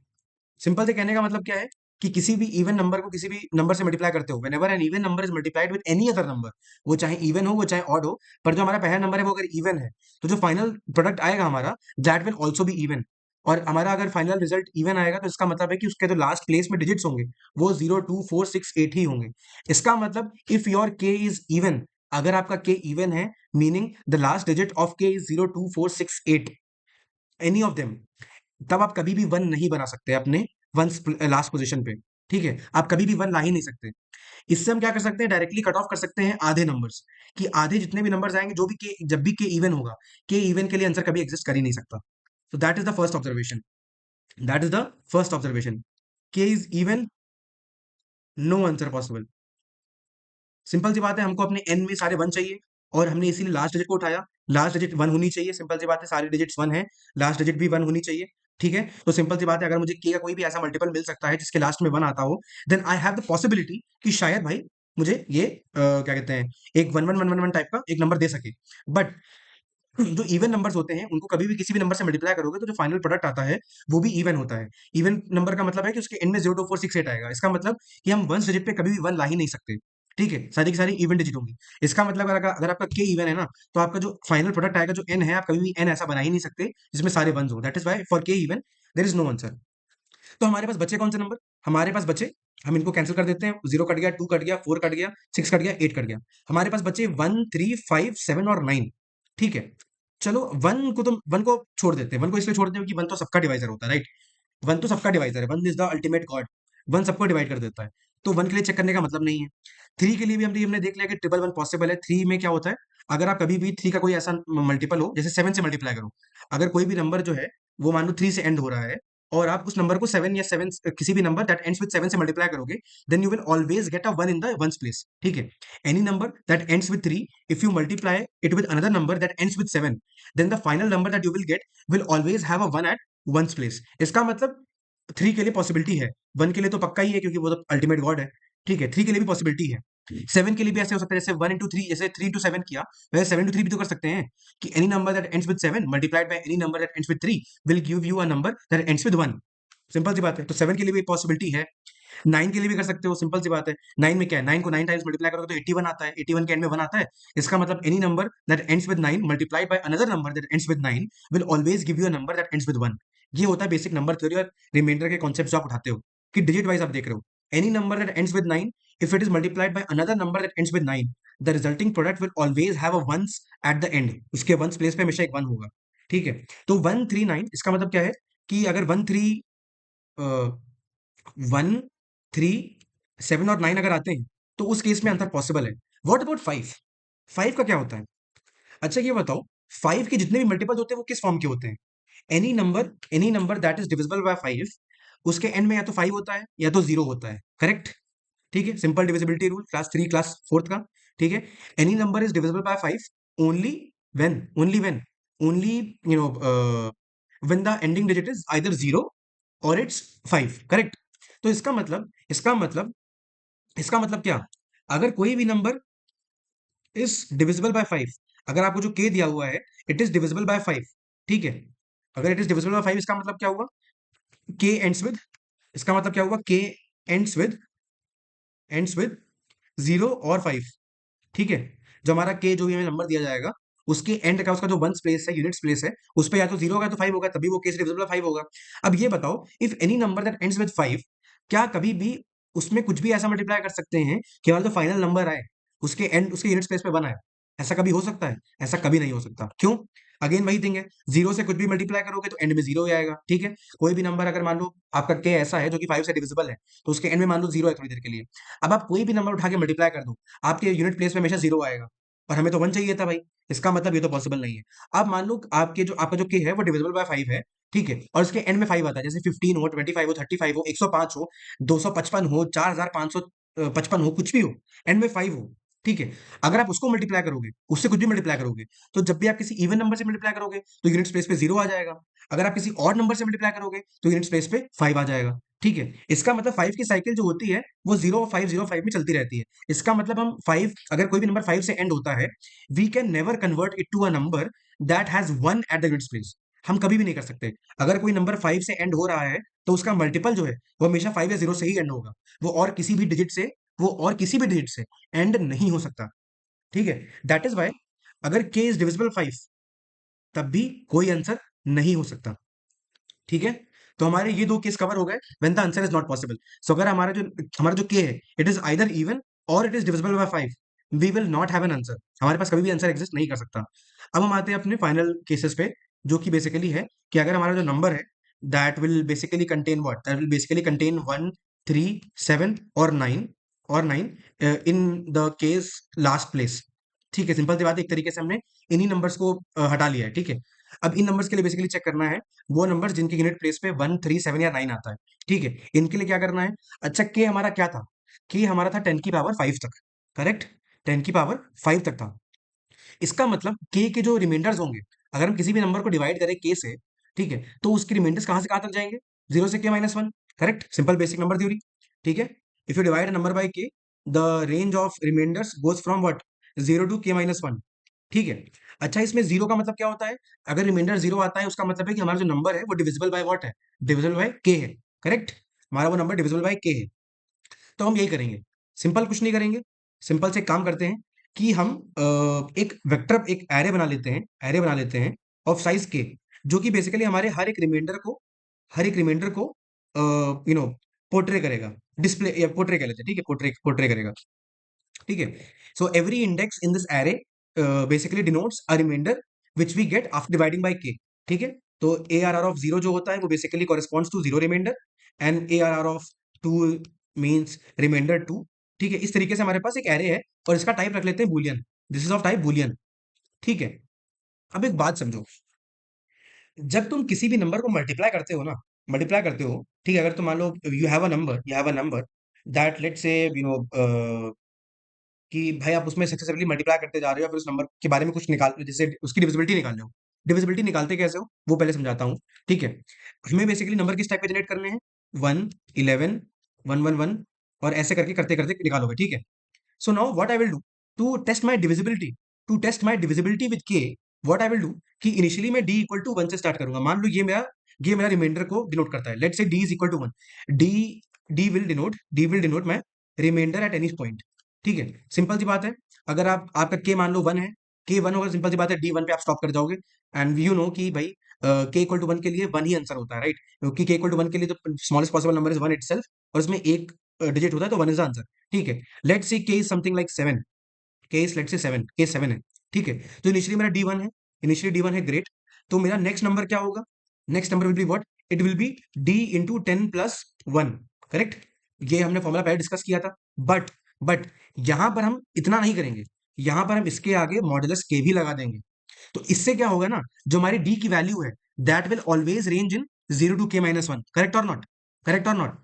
simple से कहने का मतलब क्या है, कि किसी भी इवन नंबर को किसी भी नंबर से मल्टीप्लाई करते हो, whenever an even number is multiplied with any other number, वो चाहे इवन हो वो चाहे ऑड हो, पर जो हमारा पहला नंबर है वो अगर इवन है, तो जो फाइनल प्रोडक्ट आएगा हमारा, that will also be even. और हमारा अगर फाइनल रिजल्ट इवन आएगा तो इसका मतलब है कि उसके जो लास्ट प्लेस में डिजिट्स होंगे वो 0 2 4 6 8 ही होंगे। इसका मतलब इफ योर के इज इवन, अगर आपका के इवन है, meaning the last digit of K is 0 2 4 6 8, any of them, तब आप कभी भी वन नहीं बना सकते अपने वन लास्ट पोजीशन पे। ठीक है, आप कभी भी वन ला ही नहीं सकते। इससे हम क्या कर सकते हैं, डायरेक्टली कट ऑफ कर सकते हैं आधे नंबर्स, कि आधे जितने भी नंबर्स आएंगे, जो भी के, जब भी के इवन होगा, के इवन के लिए आंसर कभी एग्जिस्ट कर ही नहीं सकता। तो that is the first observation, that is the first observation, K is even, no answer possible. Simple सी बात है, हमको अपने एन में सारे वन चाहिए, और हमने इसीलिए लास्ट डिजिट को उठाया। लास्ट डिजिट वन होनी चाहिए, सिंपल सी बात है, सारी डिजिट्स वन है, लास्ट डिजिट भी वन होनी चाहिए। ठीक है, तो सिंपल सी बात है, अगर मुझे के का कोई भी ऐसा मल्टीपल मिल सकता है जिसके लास्ट में वन आता हो, then I have the possibility कि शायद भाई मुझे ये क्या कहते हैं, एक one one one one one type का एक नंबर दे सके। बट जो इवन नंबर्स होते हैं उनको कभी भी किसी भी नंबर से मल्टीप्लाई करोगे तो जो फाइनल प्रोडक्ट आता है वो भी इवन होता है। इवन नंबर का मतलब है कि उसके एंड में 0 2 4 6 8 आएगा। इसका मतलब कि हम वन डिजिट पे कभी भी वन ला ही नहीं सकते। ठीक है, सारी की सारी इवन डिजिट होंगी। इसका मतलब अगर आपका के इवन है ना, तो आपका जो फाइनल प्रोडक्ट आएगा जो एन है, आप कभी भी एन ऐसा बना ही नहीं सकते जिसमें सारे वन हो। That is why for K even there is no answer. तो हमारे पास बचे कौन से नंबर, हमारे पास बचे, हम इनको कैंसिल कर देते हैं, 0 कट गया, 2 कट गया, 4 कट गया, 6 कट गया, 8 कट गया। हमारे पास बचे 1 3 5 7 और 9। ठीक है, चलो वन को छोड़ देते हैं, वन को इसलिए छोड़ देते हैं कि वन तो सबका डिवाइजर होता है, राइट। वन तो सबका डिवाइजर है, one is the ultimate God, one सबको डिवाइड कर देता है। तो वन के लिए चेक करने का मतलब नहीं है। थ्री के लिए भी हमने देख लिया कि ट्रिपल वन पॉसिबल है। थ्री में क्या होता है, अगर आप कभी भी थ्री का कोई ऐसा मल्टीपल हो, जैसे सेवन से मल्टीप्लाई करो, अगर कोई भी नंबर जो है वो मान लो थ्री से एंड हो रहा है, और आप उस नंबर को सेवन या सेवन किसी भी number that ends with seven से मल्टीप्लाई करोगे, then you will always get a one in the ones place. ठीक है, any number that ends with three, if you multiply it with another number that ends with seven, then the final number that you will get will always have a one at ones place. इसका मतलब three के लिए possibility है, one के लिए तो पक्का ही है क्योंकि वो तो अल्टीमेट गॉड है। ठीक है, थ्री के लिए भी पॉसिबिलिटी है। सेवन के लिए भी ऐसे हो सकता है, जैसे 1 into 3, जैसे 3 into 7 किया, वैसे 7 into 3 भी तो कर सकते हैं, कि any number that ends with 7 multiplied by any number that ends with 3 will give you a number that ends with 1। Simple सी बात है, तो सेवन के लिए भी पॉसिबिलिटी है। नाइन के लिए भी कर सकते हो, सिंपल सी बात है। नाइन में क्या है, नाइन को नाइन टाइम्स मल्टीप्लाई करोगे तो 81 आता है, 81 के एंड में वन आता है। इसका मतलब any number that ends with 9 multiplied by another number that ends with 9 will always give you a number that ends with 1। ये होता है बेसिक नंबर थ्योरी और रिमाइंडर के कॉन्सेप्ट जो आप उठाते हो, कि डिजिट वाइज आप देख रहे हो। Any number that ends with 9, if it is multiplied by another number that ends with 9, the resulting product will always have a ones at the end। उसके वंस प्लेस पे हमेशा एक वन होगा। ठीक है, तो 1 3 9 इसका मतलब क्या है, कि अगर 1 3 7 और 9 अगर आते हैं तो उस केस में आंसर पॉसिबल है। व्हाट अबाउट 5, 5 का क्या होता है। अच्छा ये बताओ, 5 के जितने भी मल्टीपल होते हैं वो किस फॉर्म के होते हैं। Any number that is divisible by 5, उसके एंड में या तो 5 होता है या तो 0 होता है, करेक्ट। ठीक है, simple divisibility rule class 3 class 4 का। ठीक है, any number is divisible by 5 only when only you know when the ending digit is either 0 और इट्स 5, करेक्ट। तो इसका मतलब क्या, अगर कोई भी नंबर इज डिविजिबल बाय 5, अगर आपको जो के दिया हुआ है इट इज डिविजिबल बाय 5, ठीक है, अगर इट इज डिविजिबल बाय 5 इसका मतलब क्या हुआ, के एंड्स विद, इसका मतलब क्या हुआ, के एंड्स विद 0 और 5। ठीक है, जो हमारा के जो भी हमें नंबर दिया जाएगा उसके एंड का, उसका जो वंस प्लेस है, यूनिट्स प्लेस है, उस पे या तो 0 होगा तो 5 होगा, तभी वो के से डिविजिबल 5 होगा। अब ये बताओ, if any number that ends with 5, क्या कभी भी उसमें कुछ भी ऐसा मल्टीप्लाई कर सकते हैं कि हमारा जो फाइनल नंबर आए उसके एंड, उसके यूनिट्स प्लेस पे 1 आए। ऐसा कभी हो सकता है, ऐसा कभी नहीं हो सकता। क्यों, अगेन वही थिंग है, 0 से कुछ भी मल्टीप्लाई करोगे तो एंड में 0 ही आएगा। ठीक है, कोई भी नंबर अगर मान लो आपका के ऐसा है जो कि 5 से डिविजिबल है, तो उसके एंड में मान लो 0 है थोड़ी देर के लिए। अब आप कोई भी नंबर उठा के मल्टीप्लाई कर दो, आपके यूनिट प्लेस में हमेशा 0 आएगा, और हमें तो 1 चाहिए था भाई। इसका मतलब ये तो पॉसिबल नहीं है। अब मान लो आपका जो के है वो डिविजिबल बाय 5 है, ठीक है, और इसके एंड में 5 आता है, जैसे 15 हो, 25 हो, 35 हो, 105 हो, 255 हो, 4555 हो, कुछ भी हो, एंड में 5 हो। ठीक है, अगर आप उसको मल्टीप्लाई करोगे, उससे कुछ भी मल्टीप्लाई करोगे, तो जब भी आप किसी इवन नंबर से मल्टीप्लाई करोगे तो यूनिट प्लेस पे 0 आ जाएगा। अगर आप किसी ऑड नंबर से मल्टीप्लाई करोगे तो यूनिट प्लेस पे 5 आ जाएगा। ठीक है, इसका मतलब 5 की साइकिल जो होती है वो 0 5 0 5 में चलती रहती है। इसका मतलब हम 5, अगर कोई भी नंबर 5 से एंड होता है, we can never convert it to a number that has 1 at the unit place. हम कभी भी नहीं कर सकते। अगर कोई नंबर 5 से एंड हो रहा है तो उसका मल्टीपल जो है वो हमेशा 5 या 0 से ही एंड होगा। वो और किसी भी डिजिट से एंड नहीं हो सकता। ठीक है, दैट इज वाई अगर के इज डिविजिबल 5 तब भी कोई आंसर नहीं हो सकता। ठीक है, तो हमारे ये दो केस कवर हो गए when the answer is not possible. So अगर हमारा जो के है इट इज आइदर इवन और it is divisible by 5, we will not have an answer. हमारे पास कभी भी आंसर एग्जिस्ट नहीं कर सकता। अब हम आते हैं अपने फाइनल केसेस पे, जो कि बेसिकली है कि अगर हमारा जो नंबर है दैट विल बेसिकली कंटेन 1, 3, 7 और 9 in the case last place. ठीक है, सिंपल सी बात है, एक तरीके से हमने इन्हीं नंबर्स को हटा लिया है। ठीक है, अब इन नंबर्स के लिए बेसिकली चेक करना है वो नंबर जिनके यूनिट प्लेस पे 1, 3, 7 या 9 आता है। ठीक है, इनके लिए क्या करना है? अच्छा, के हमारा क्या था? के हमारा था 10 की पावर 5 तक। करेक्ट, 10 की पावर 5 तक था। इसका मतलब के जो रिमाइंडर्स होंगे, अगर हम किसी भी नंबर को डिवाइड करें के से, ठीक है, तो उसके रिमाइंडर्स कहां से कहां तक जाएंगे? 0 से k-1। Correct, simple basic number theory. ठीक है, if you divide number by K, the range of remainders goes from what? 0 to k-1। ठीक है, अच्छा, इसमें जीरो का मतलब क्या होता है? अगर रिमाइंडर जीरो आता है उसका मतलब है कि हमारा जो नंबर है वो डिविजिबल बाय व्हाट है? डिविजिबल बाय के है। करेक्ट, हमारा वो नंबर डिविजिबल बाय के है। तो हम यही करेंगे, सिंपल कुछ नहीं करेंगे। सिंपल से काम करते हैं कि हम एक एरे बना लेते हैं ऑफ साइज के, जो कि बेसिकली हमारे हर एक रिमाइंडर को यू नो पोर्ट्रे करेगा, डिस्प्ले या पोर्ट्रे कह लेते हैं। ठीक है, पोर्ट्रे पोर्ट्रे करेगा। ठीक है, so every index in this array basically denotes a remainder which we get after dividing by K. ठीक है, तो A R R of zero जो होता है वो basically corresponds to zero remainder, and A R R of two means remainder two. ठीक है, इस तरीके से हमारे पास एक एरे है और इसका टाइप रख लेते हैं Boolean. This is of type Boolean. ठीक है, अब एक बात समझो, जब तुम किसी भी नंबर को मल्टीप्लाई करते हो, ठीक है, अगर तुम मान लो you have a number that let's say कि भाई आप उसमें सक्सेसफुली मल्टीप्लाई करते जा रहे हो, फिर उस नंबर के बारे में कुछ निकाल, जैसे उसकी डिविजिबिलिटी निकाल रहे हो। डिविजिबिलिटी निकालते कैसे हो वो पहले समझाता हूँ। ठीक है, हमें बेसिकली नंबर किस टाइप के जनरेट करने हैं? 1, 11, 111 और ऐसे करके करते करते निकालोगे। ठीक है, so now what I will do to test my divisibility, with K, what I will do कि इनिशियली मैं डी इक्वल टू 1 से स्टार्ट करूंगा। मान लो ये मेरा रिमाइंडर को डिनोट करता है। Let's say D is equal to 1। D D will denote my remainder at any point. ठीक है, सिंपल सी बात है। अगर आपका के मान लो 1 है, के 1 होगा, सिंपल सी बात है, डी 1 पे आप स्टॉप कर जाओगे। एंड यू नो कि भाई के इक्वल टू 1 के लिए 1 ही आंसर होता है, राइट? क्योंकि के इक्वल टू 1 के लिए तो smallest possible number is 1 itself, और उसमें एक डिजिट होता है, तो 1 इज द आंसर। ठीक है, लेट्स से के इज समथिंग लाइक 7। के इज लेट्स से 7, के 7 है। ठीक है, तो इनिशियली मेरा डी 1 है, ग्रेट। तो मेरा नेक्स्ट नंबर क्या होगा? Next number will be what? It will be D into 10 plus 1। Correct, ये हमने फॉर्मूला पहले डिस्कस किया था। बट बट यहां पर हम इतना नहीं करेंगे, यहां पर हम इसके आगे मॉडुलस के भी लगा देंगे। तो इससे क्या होगा ना, जो हमारी डी की वैल्यू है that will always range in 0 to k-1। Correct और नॉट? करेक्ट और नॉट?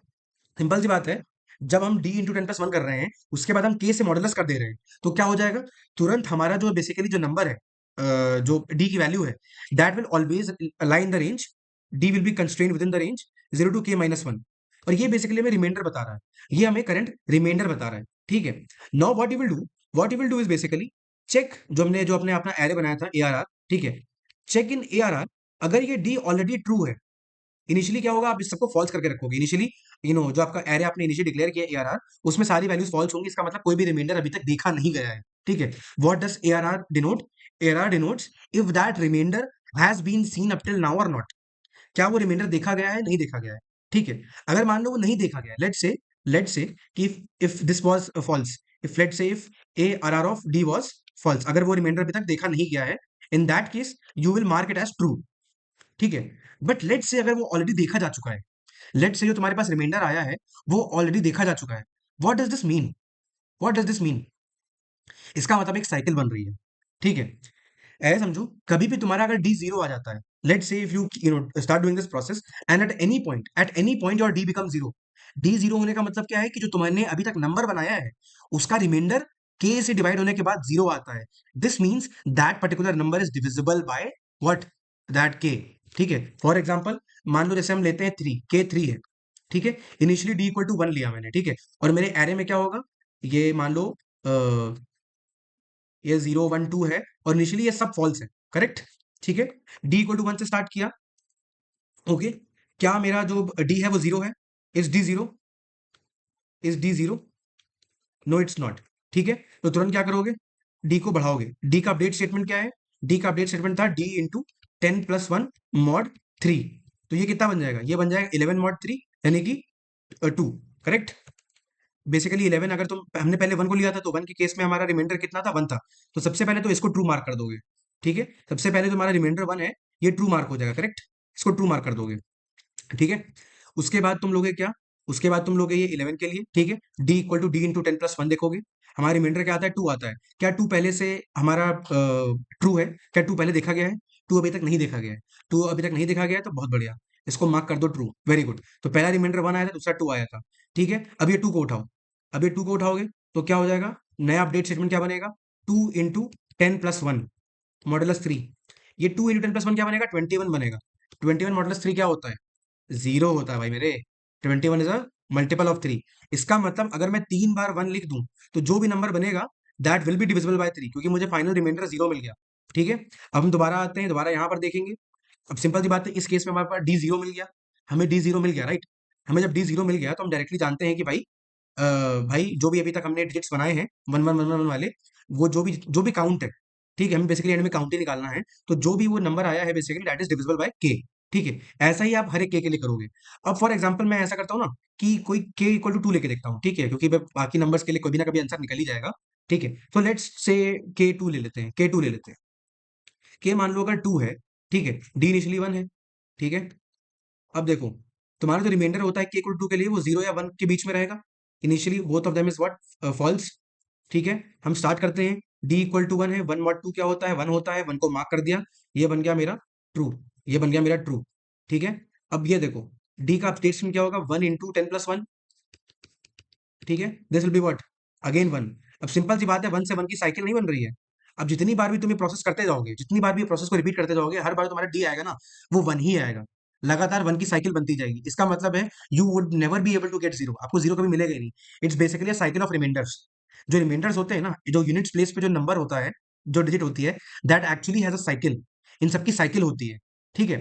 सिंपल सी बात है, जब हम डी इंटू 10 प्लस 1 कर रहे हैं, उसके बाद हम के से मॉडुलस कर दे रहे हैं, तो क्या हो जाएगा? तुरंत हमारा जो बेसिकली जो नंबर है, जो डी की वैल्यू है, that will always align in the range, D will B constraint with in the range 0 to k-1। और ये बेसिकली हमें रिमाइंडर बता रहा है, ये हमें करंट रिमाइंडर बता रहा है। ठीक है, now what you will do is basically check, जो अपने अपना एरे बनाया था ए आर आर। ठीक है, check in A R R, अगर ये डी ऑलरेडी ट्रू है, इनिशियली क्या होगा, आप इस सबको फॉल्स करके रखोगे। इनिशियली जो आपका एरे आपने इनिशियली डिक्लेयर किया एआरआर, उसमें सारी वैल्यूज फॉल्स होंगी। इसका मतलब कोई भी रिमाइंडर अभी तक देखा नहीं गया है। ठीक है, what does ARR denote? ARR denotes if that remainder has been seen up till now और नॉट। क्या वो रिमाइंडर देखा गया है, नहीं देखा गया है? ठीक है, अगर मान लो वो नहीं देखा गया, लेट्स से कि if this was false, if let's say if A R R of D was false, अगर वो रिमाइंडर अभी तक देखा नहीं गया है, in that case you will mark it as true. ठीक है, बट लेट्स से अगर वो ऑलरेडी देखा जा चुका है, लेट्स से जो तुम्हारे पास रिमाइंडर आया है वो ऑलरेडी देखा जा चुका है, what does this mean? What does this mean? इसका मतलब एक साइकिल बन रही है। ठीक है, ऐसे समझो, कभी भी तुम्हारा अगर डी जीरो आ जाता है, let's say if you start doing this process and eight any point your D become zero. D zero होने का मतलब क्या है कि जो तुमने अभी तक नंबर बनाया है उसका रिमाइंडर के से डिवाइड होने के बाद जीरो आता है। This means that particular number is divisible by what? That के। ठीक है, फॉर एग्जाम्पल, मान लो जैसे हम लेते हैं 3, के 3 है। ठीक है, इनिशियली डी इक्वल टू 1 लिया मैंने। ठीक है, और मेरे एरे में क्या होगा, ये मान लो ये 0 1 2 है और इनिशियली ये सब फॉल्स है। करेक्ट, ठीक है, डी इक्वल टू 1 से स्टार्ट किया। ओके, क्या मेरा जो डी है वो 0 है? Is D 0? Is D 0? No it's not. ठीक है, तो तुरंत क्या करोगे? डी को बढ़ाओगे। डी का अपडेट स्टेटमेंट क्या है? डी का अपडेट स्टेटमेंट था डी इंटू 10+1 मॉड 3। तो ये कितना बन जाएगा? ये बन जाएगा 11 मॉड 3, यानी कि 2। करेक्ट। बेसिकली 11, अगर तुम हमने पहले 1 को लिया था तो 1 के केस में हमारा रिमाइंडर कितना था? 1 था। तो सबसे पहले तो इसको ट्रू मार्क कर दोगे। ठीक है, सबसे पहले तो हमारा रिमाइंडर 1 है, ये ट्रू मार्क हो जाएगा। करेक्ट, इसको ट्रू मार्क कर दोगे। ठीक है, उसके बाद तुम लोगे क्या? उसके बाद तुम लोगे ये 11 के लिए। ठीक है, D equal to D into 10+1 देखोगे। हमारा रिमाइंडर क्या आता है? 2 आता है। क्या 2 पहले से हमारा ट्रू है? क्या 2 पहले देखा गया है? 2 अभी तक नहीं देखा गया है। 2 अभी तक नहीं देखा गया है, तो बहुत बढ़िया, इसको मार्क कर दो ट्रू। Very good. तो पहला रिमाइंडर 1 आया था, दूसरा 2 आया था। ठीक है, अब ये 2 को उठाओ। अब ये 2 को उठाओगे तो क्या हो जाएगा? नया अपडेट स्टेटमेंट क्या बनेगा? 2 इंटू 10+1 मॉडुलस 3। ये 2 इंटू 10+1 क्या बनेगा? 21 बनेगा। 21 मॉडुलस 3 क्या होता है? 0 होता है भाई मेरे। 21 इज अ मल्टीपल ऑफ 3। इसका मतलब अगर मैं 3 बार 1 लिख दूं तो जो भी नंबर बनेगा that will B divisible bye 3, क्योंकि मुझे फाइनल रिमाइंडर 0 मिल गया। ठीक है, अब हम दोबारा आते हैं, दोबारा यहां पर देखेंगे। अब सिंपल सी बात है, इस केस में हमारे पास डी 0 मिल गया। हमें डी 0 मिल गया, राइट। हमें जब डी 0 मिल गया तो हम डायरेक्टली जानते हैं कि भाई भाई जो भी अभी तक हमने डिजिट्स बनाए हैं 1 1 1 1 वाले, वो जो भी काउंट है, ठीक है, हमें बेसिकली एंड में काउंट ही निकालना है। तो जो भी वो नंबर आया है basically that is divisible by K. ठीक है, ऐसा ही आप हर एक के लिए करोगे। अब फॉर एग्जांपल मैं ऐसा करता हूँ ना कि कोई के इक्वल टू 2 लेके देखता हूँ। ठीक है, क्योंकि बाकी नंबर्स के लिए कोई भी ना कभी आंसर निकल ही जाएगा। ठीक है, तो लेट्स से के 2 ले लेते हैं। के 2 ले लेते हैं। के मान लो अगर 2 है, ठीक है, डी इनिशियली 1 है। ठीक है, अब देखो, तुम्हारा जो रिमाइंडर होता है के इक्वल टू के लिए वो 0 या 1 के बीच में रहेगा। Initially both of them is what? False. ठीक है, हम स्टार्ट करते हैं। डी इक्वल टू 1 है, 1 मॉड 2 क्या होता है? 1 होता है। 1 को मार्क कर दिया, ये बन गया मेरा ट्रू। ये बन गया मेरा ट्रू। ठीक है, अब ये देखो, डी का अपडेशन क्या होगा? 1 इंटू 10+1। ठीक है, this will be what? Again 1। अब सिंपल सी बात है, 1 से 1 की साइकिल नहीं बन रही है। अब जितनी बार भी तुम ये प्रोसेस करते जाओगे, जितनी बार भी प्रोसेस को रिपीट करते जाओगे, हर बार तुम्हारा डी आएगा ना, वो 1 ही आएगा। लगातार 1 की साइकिल बनती जाएगी। इसका मतलब है you would never be able to get 0। आपको 0 कभी मिलेगा ही नहीं। It's basically a cycle of remainders. जो रिमाइंडर्स होते हैं ना, जो यूनिट्स प्लेस पे जो नंबर होता है, जो डिजिट होती है, that actually has a cycle. इन सबकी साइकिल होती है। ठीक है,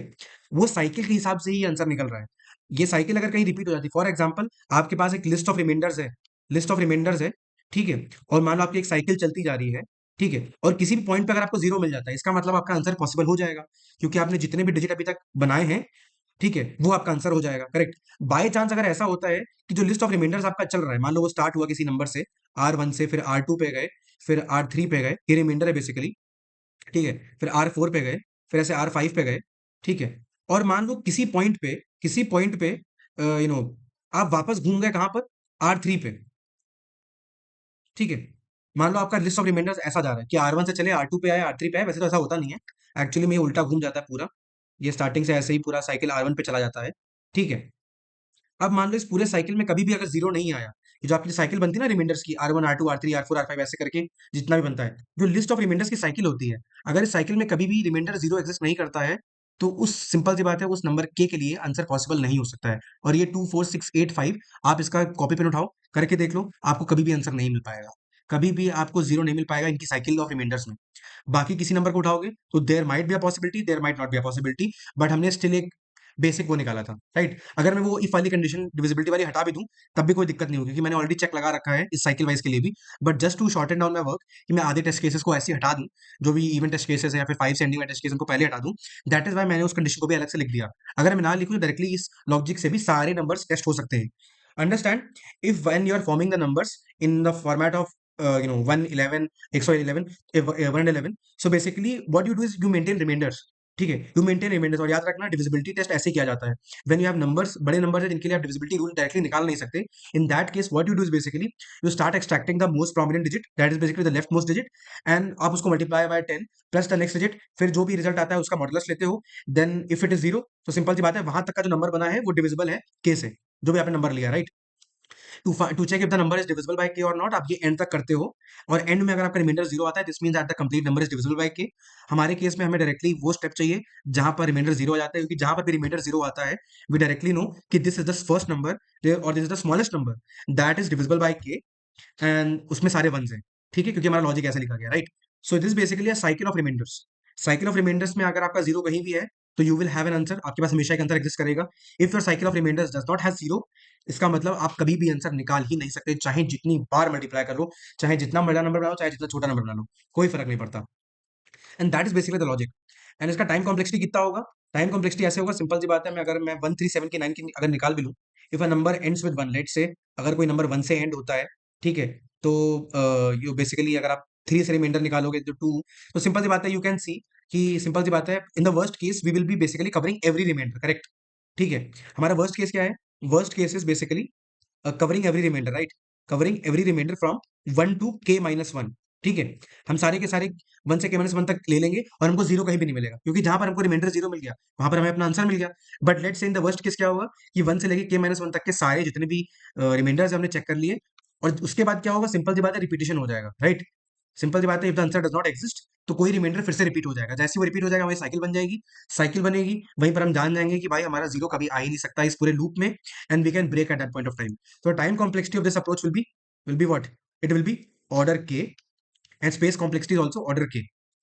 वो साइकिल के हिसाब से ही आंसर निकल रहा है। ये साइकिल अगर कहीं रिपीट हो जाती है, फॉर एग्जाम्पल आपके पास एक लिस्ट ऑफ रिमाइंडर्स है। लिस्ट ऑफ रिमाइंडर्स है। ठीक है, और मान लो आपकी एक साइकिल चलती जा रही है। ठीक है, और किसी भी पॉइंट पे अगर आपको 0 मिल जाता है, इसका मतलब आपका आंसर पॉसिबल हो जाएगा, क्योंकि आपने जितने भी डिजिट अभी तक बनाए हैं, ठीक है, वो आपका आंसर हो जाएगा। करेक्ट। बाय चांस अगर ऐसा होता है कि जो लिस्ट ऑफ रिमाइंडर्स आपका चल रहा है, मान लो वो स्टार्ट हुआ किसी नंबर से, R1 से, फिर R2 पे गए, फिर R3 पे गए, ये रिमाइंडर है बेसिकली। ठीक है, फिर R4 पे गए, फिर ऐसे R5 पे गए। ठीक है, और मान लो किसी पॉइंट पे यू नो आप वापस घूम गए कहां पर? R3 पे। ठीक है, मान लो आपका लिस्ट ऑफ रिमाइंडर्स ऐसा जा रहा है कि R1 से चले R2 पे आए, R3 पे आए। वैसे तो ऐसा होता नहीं है, एक्चुअली में ये उल्टा घूम जाता है पूरा। ये स्टार्टिंग से ऐसे ही पूरा साइकिल R1 पे चला जाता है। ठीक है, अब मान लो इस पूरे साइकिल में कभी भी अगर 0 नहीं आया, ये जो आपकी साइकिल बनती है ना रिमाइंडर्स की, R1 R2 R3 R4 R5 ऐसे करके जितना भी बनता है, जो लिस्ट ऑफ रिमाइंडर्स की साइकिल होती है, अगर इस साइकिल में कभी भी रिमाइंडर 0 एग्जिस्ट नहीं करता है, तो उस सिंपल सी बात है, उस नंबर के लिए आंसर पॉसिबल नहीं हो सकता है। और ये 2 4 6 8 5, आप इसका कॉपी पेन उठाओ, करके देख लो, आपको कभी भी आंसर नहीं मिल पाएगा। कभी भी आपको 0 नहीं मिल पाएगा इनकी साइकिल ऑफ रिमाइंडर्स में। बाकी किसी नंबर को उठाओगे तो there might be a possibility, there might not be a possibility, but हमने स्टिल एक बेसिक वो निकाला था, राइट। अगर मैं वो इफ वाली कंडीशन डिविजिबिलिटी वाली हटा भी दूं, तब भी कोई दिक्कत नहीं होगी, क्योंकि मैंने ऑलरेडी चेक लगा रखा है इस साइकिल वाइज के लिए भी। But just to shorten down my work, कि मैं आधे टेस्ट केसेस को ऐसे ही हटा दूं, जो भी इवन टेस्ट केसेस है या फिर 5 से एंडिंग टेस्ट केस उनको पहले हटा दूं। दैट इज वाई मैंने उस कंडीशन को भी अलग से लिख दिया। अगर मैं ना लिखूं तो डायरेक्टली इस लॉजिक से भी सारे नंबर्स टेस्ट हो सकते हैं। Understand? If when you are forming the numbers in the format of 111 111 111, so basically what you do is you maintain remainders. ठीक है, यू मेंटेन रिमाइंडर्स। और याद रखना, डिविजिबिलिटी टेस्ट ऐसे किया जाता है व्हेन यू हैव नंबर्स, बड़े नंबर्स है जिनके लिए आप डिविजिबिलिटी रूल डायरेक्टली निकाल नहीं सकते। इन that case what you do is basically you start extracting the most prominent digit, that is basically the left most digit, and आप उसको multiply by 10 plus the next digit, फिर जो भी result आता है उसका मॉडुलस लेते हो। देन इफ इट इज 0, तो सिंपल सी बात है, वहां तक का जो नंबर बना है वो डिविजिबल है के से, जो भी आपने नंबर लिया, right. To check if the number is divisible by K और नॉट, आप ये एंड तक करते हो। और एंड में अगर आपका रिमाइंडर 0 आता है, this means that the complete number is divisible by के। हमारे केस में हमें डायरेक्टली वो स्टेप चाहिए जहां पर रिमाइंडर 0 आ जाता है, क्योंकि जहां पर भी रिमाइंडर 0 आता है, वी डायरेक्टली नो कि this is the first number और this is the smallest number that is divisible by K, and उसमें सारे वंस हैं। ठीक है, क्योंकि हमारा लॉजिक ऐसा लिखा गया, right. So this basically a cycle of remainders. Cycle of remainders में अगर आपका जीरो कहीं भी है तो you will have an answer, आपके पास हमेशा एक आंसर एग्जिस्ट करेगा। If your cycle of remainders does not have zero, इसका मतलब आप कभी भी आंसर निकाल ही नहीं सकते, चाहे जितनी बार मल्टीप्लाई कर लो, चाहे जितना बड़ा नंबर बनाओ, चाहे जितना छोटा नंबर बना लो, कोई फर्क नहीं पड़ता। And that is basically the logic. And इसका टाइम कॉम्प्लेक्सिटी कितना होगा? टाइम कॉम्प्लेक्सिटी ऐसे होगा, सिंपल सी बात है, मैं अगर मैं 137 की 9 की अगर निकाल भी लूं, if a number ends with 1, let say अगर कोई नंबर 1 से एंड होता है, ठीक है, तो यू बेसिकली अगर आप 3 से रिमाइंडर निकालोगे तो 2, तो सिंपल सी बात है, यू कैन सी कि सिंपल सी बात है, in the worst case we will be basically covering every remainder, correct? ठीक है, हमारा वर्स्ट केस क्या है? Worst case is basically covering every remainder, right? Covering every remainder from 1 to k-1, ठीक है। हम सारे के सारे 1 से k-1 तक ले लेंगे और हमको जीरो कहीं भी नहीं मिलेगा, क्योंकि जहां पर हमको रिमाइंडर जीरो मिल गया वहां पर हमें अपना आंसर मिल गया। बट लेट्स से इन द वर्स्ट केस क्या होगा कि 1 से लेके k-1 तक के सारे जितने भी रिमाइंडर्स हमने चेक कर लिए, और उसके बाद क्या होगा, सिंपल सी बात है, रिपीटेशन हो जाएगा, राइट? सिंपल सी बात है, if the answer does not exist तो कोई रिमाइंडर फिर से रिपीट हो जाएगा, जैसे ही वो रिपीट हो जाएगा हमारी साइकिल बन जाएगी। साइकिल बनेगी, वहीं पर हम जान जाएंगे कि भाई हमारा जीरो कभी आ ही नहीं सकता इस पूरे लूप में, and we can break at that point of time. So time complexity of this approach will be what? It will be order k, and space complexity is also order k।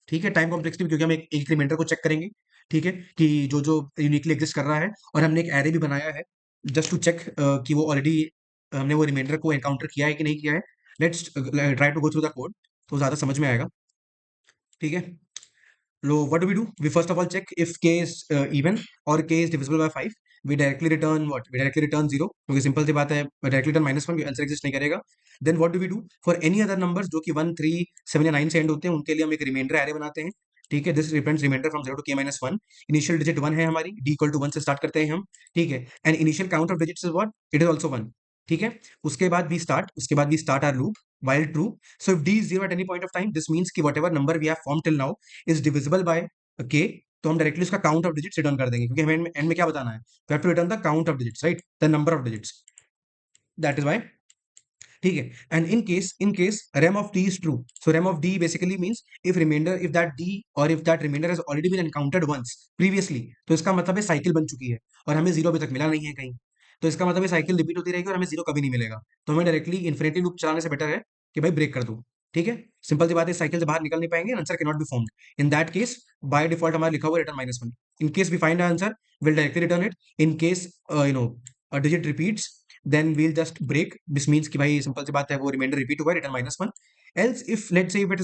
ठीक है, time complexity क्योंकि हम एक reminder को check करेंगे, ठीक है, कि जो जो यूनिकली एग्जिस्ट कर रहा है, और हमने एक एरे भी बनाया है जस्ट टू चेक कि वो ऑलरेडी हमने वो रिमाइंडर को एनकाउंटर किया है कि नहीं किया है। Let's try to go through the code, तो ज्यादा समझ में आएगा, ठीक है। So what do? We first of all check if k is even or k is divisible by 5. We directly return what? We directly return 0, क्योंकि simple सी बात है, directly return -1, आंसर एग्जिस्ट नहीं करेगा। Then what do? For any other numbers जो कि 1, 3, 7 या 9 से एंड होते हैं, उनके लिए हम एक रिमाइंडर एरे बनाते हैं, ठीक है। This represents remainder from 0 to k-1। Initial digit 1 है हमारी, d इक्वल टू 1 से स्टार्ट करते हैं हम, ठीक है। And initial count of digits is what? It is also 1, ठीक है। उसके बाद we start our loop while true। So if d is 0 at any point of time, this means कि whatever number we have formed till now is divisible by k, तो हम directly उसका count of digits return कर देंगे, क्योंकि हमें and में क्या बताना है? We have to return the count of digits, right? The number of digits, that is why, ठीक है। And in case rem of D is true, so rem of D basically means if that D और if that remainder has already been encountered once previously, तो इसका मतलब है cycle बन चुकी है और हमें जीरो अभी तक मिला नहीं है कहीं, तो इसका मतलब है साइकिल रिपीट होती रहेगी और हमें जीरो कभी नहीं मिलेगा। तो हमें डायरेक्टली इन्फिनिटी लूप चलाने से बेटर है कि भाई ब्रेक कर दो, ठीक है। सिंपल सी बात है, साइकिल से बाहर निकल नहीं पाएंगे, answer can not be found. In that case by default हमारा लिखा हुआ return -1। In case we find answer, will directly return it. In case a digit repeats, then we'll just break, this means कि भाई simple सी बात है, वो remainder repeat हुआ है, return -1। Else if let's say if it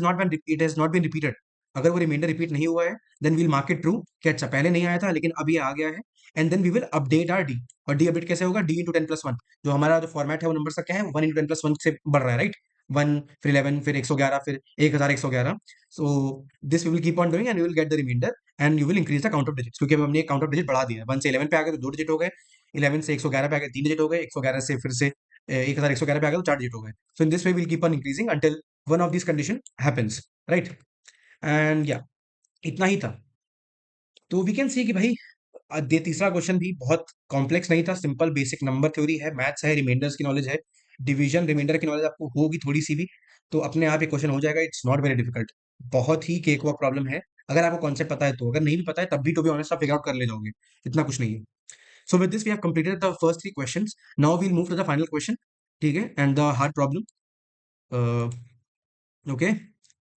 has not been repeated, अगर वो रिमाइंडर रिपीट नहीं हुआ है, then we'll mark it true कि अच्छा पहले नहीं आया था लेकिन अभी आ गया है, and then we will update our D. और डी अपडेट कैसे होगा? डी इंटू 10+1, जो हमारा जो फॉर्मेट है वो नंबर का क्या है, 1 इंटू 10+1 से बढ़ रहा है, राइट? 1 फिर 11 फिर 111 फिर 1111। So this we will keep on doing and you will get the remainder, and you will increase the count of digits, क्योंकि अब हमने काउंट ऑफ डिजिट बढ़ा दिया है। 1 से 11 पे आ गए तो 2 डिजिट हो गए, 11 से 111 पे आ गए 3 डिजिट हो गए, 111 से फिर से 1111 पे आ गए तो 4 डिजिट हो गए। So in this way will keep on increasing until one of this condition happens, right? And या इतना ही था। तो वी कैन सी कि भाई तीसरा क्वेश्चन भी बहुत कॉम्प्लेक्स नहीं था, सिंपल बेसिक नंबर थ्योरी है, मैथ्स है, रिमाइंडर्स की नॉलेज है, डिवीजन रिमाइंडर की नॉलेज आपको होगी थोड़ी सी भी, तो अपने आप ये क्वेश्चन हो जाएगा। इट्स नॉट वेरी डिफिकल्ट, बहुत ही केक वॉक प्रॉब्लम है, अगर आपको कॉन्सेप्ट पता है तो। अगर नहीं भी पता है तब भी, टू बी ऑनेस्ट, आप फिगर आउट कर ले जाओगे, इतना कुछ नहीं है। So with this we have completed the first 3 questions. Now we'll move to the final question, ठीक है, and the hard problem. Okay,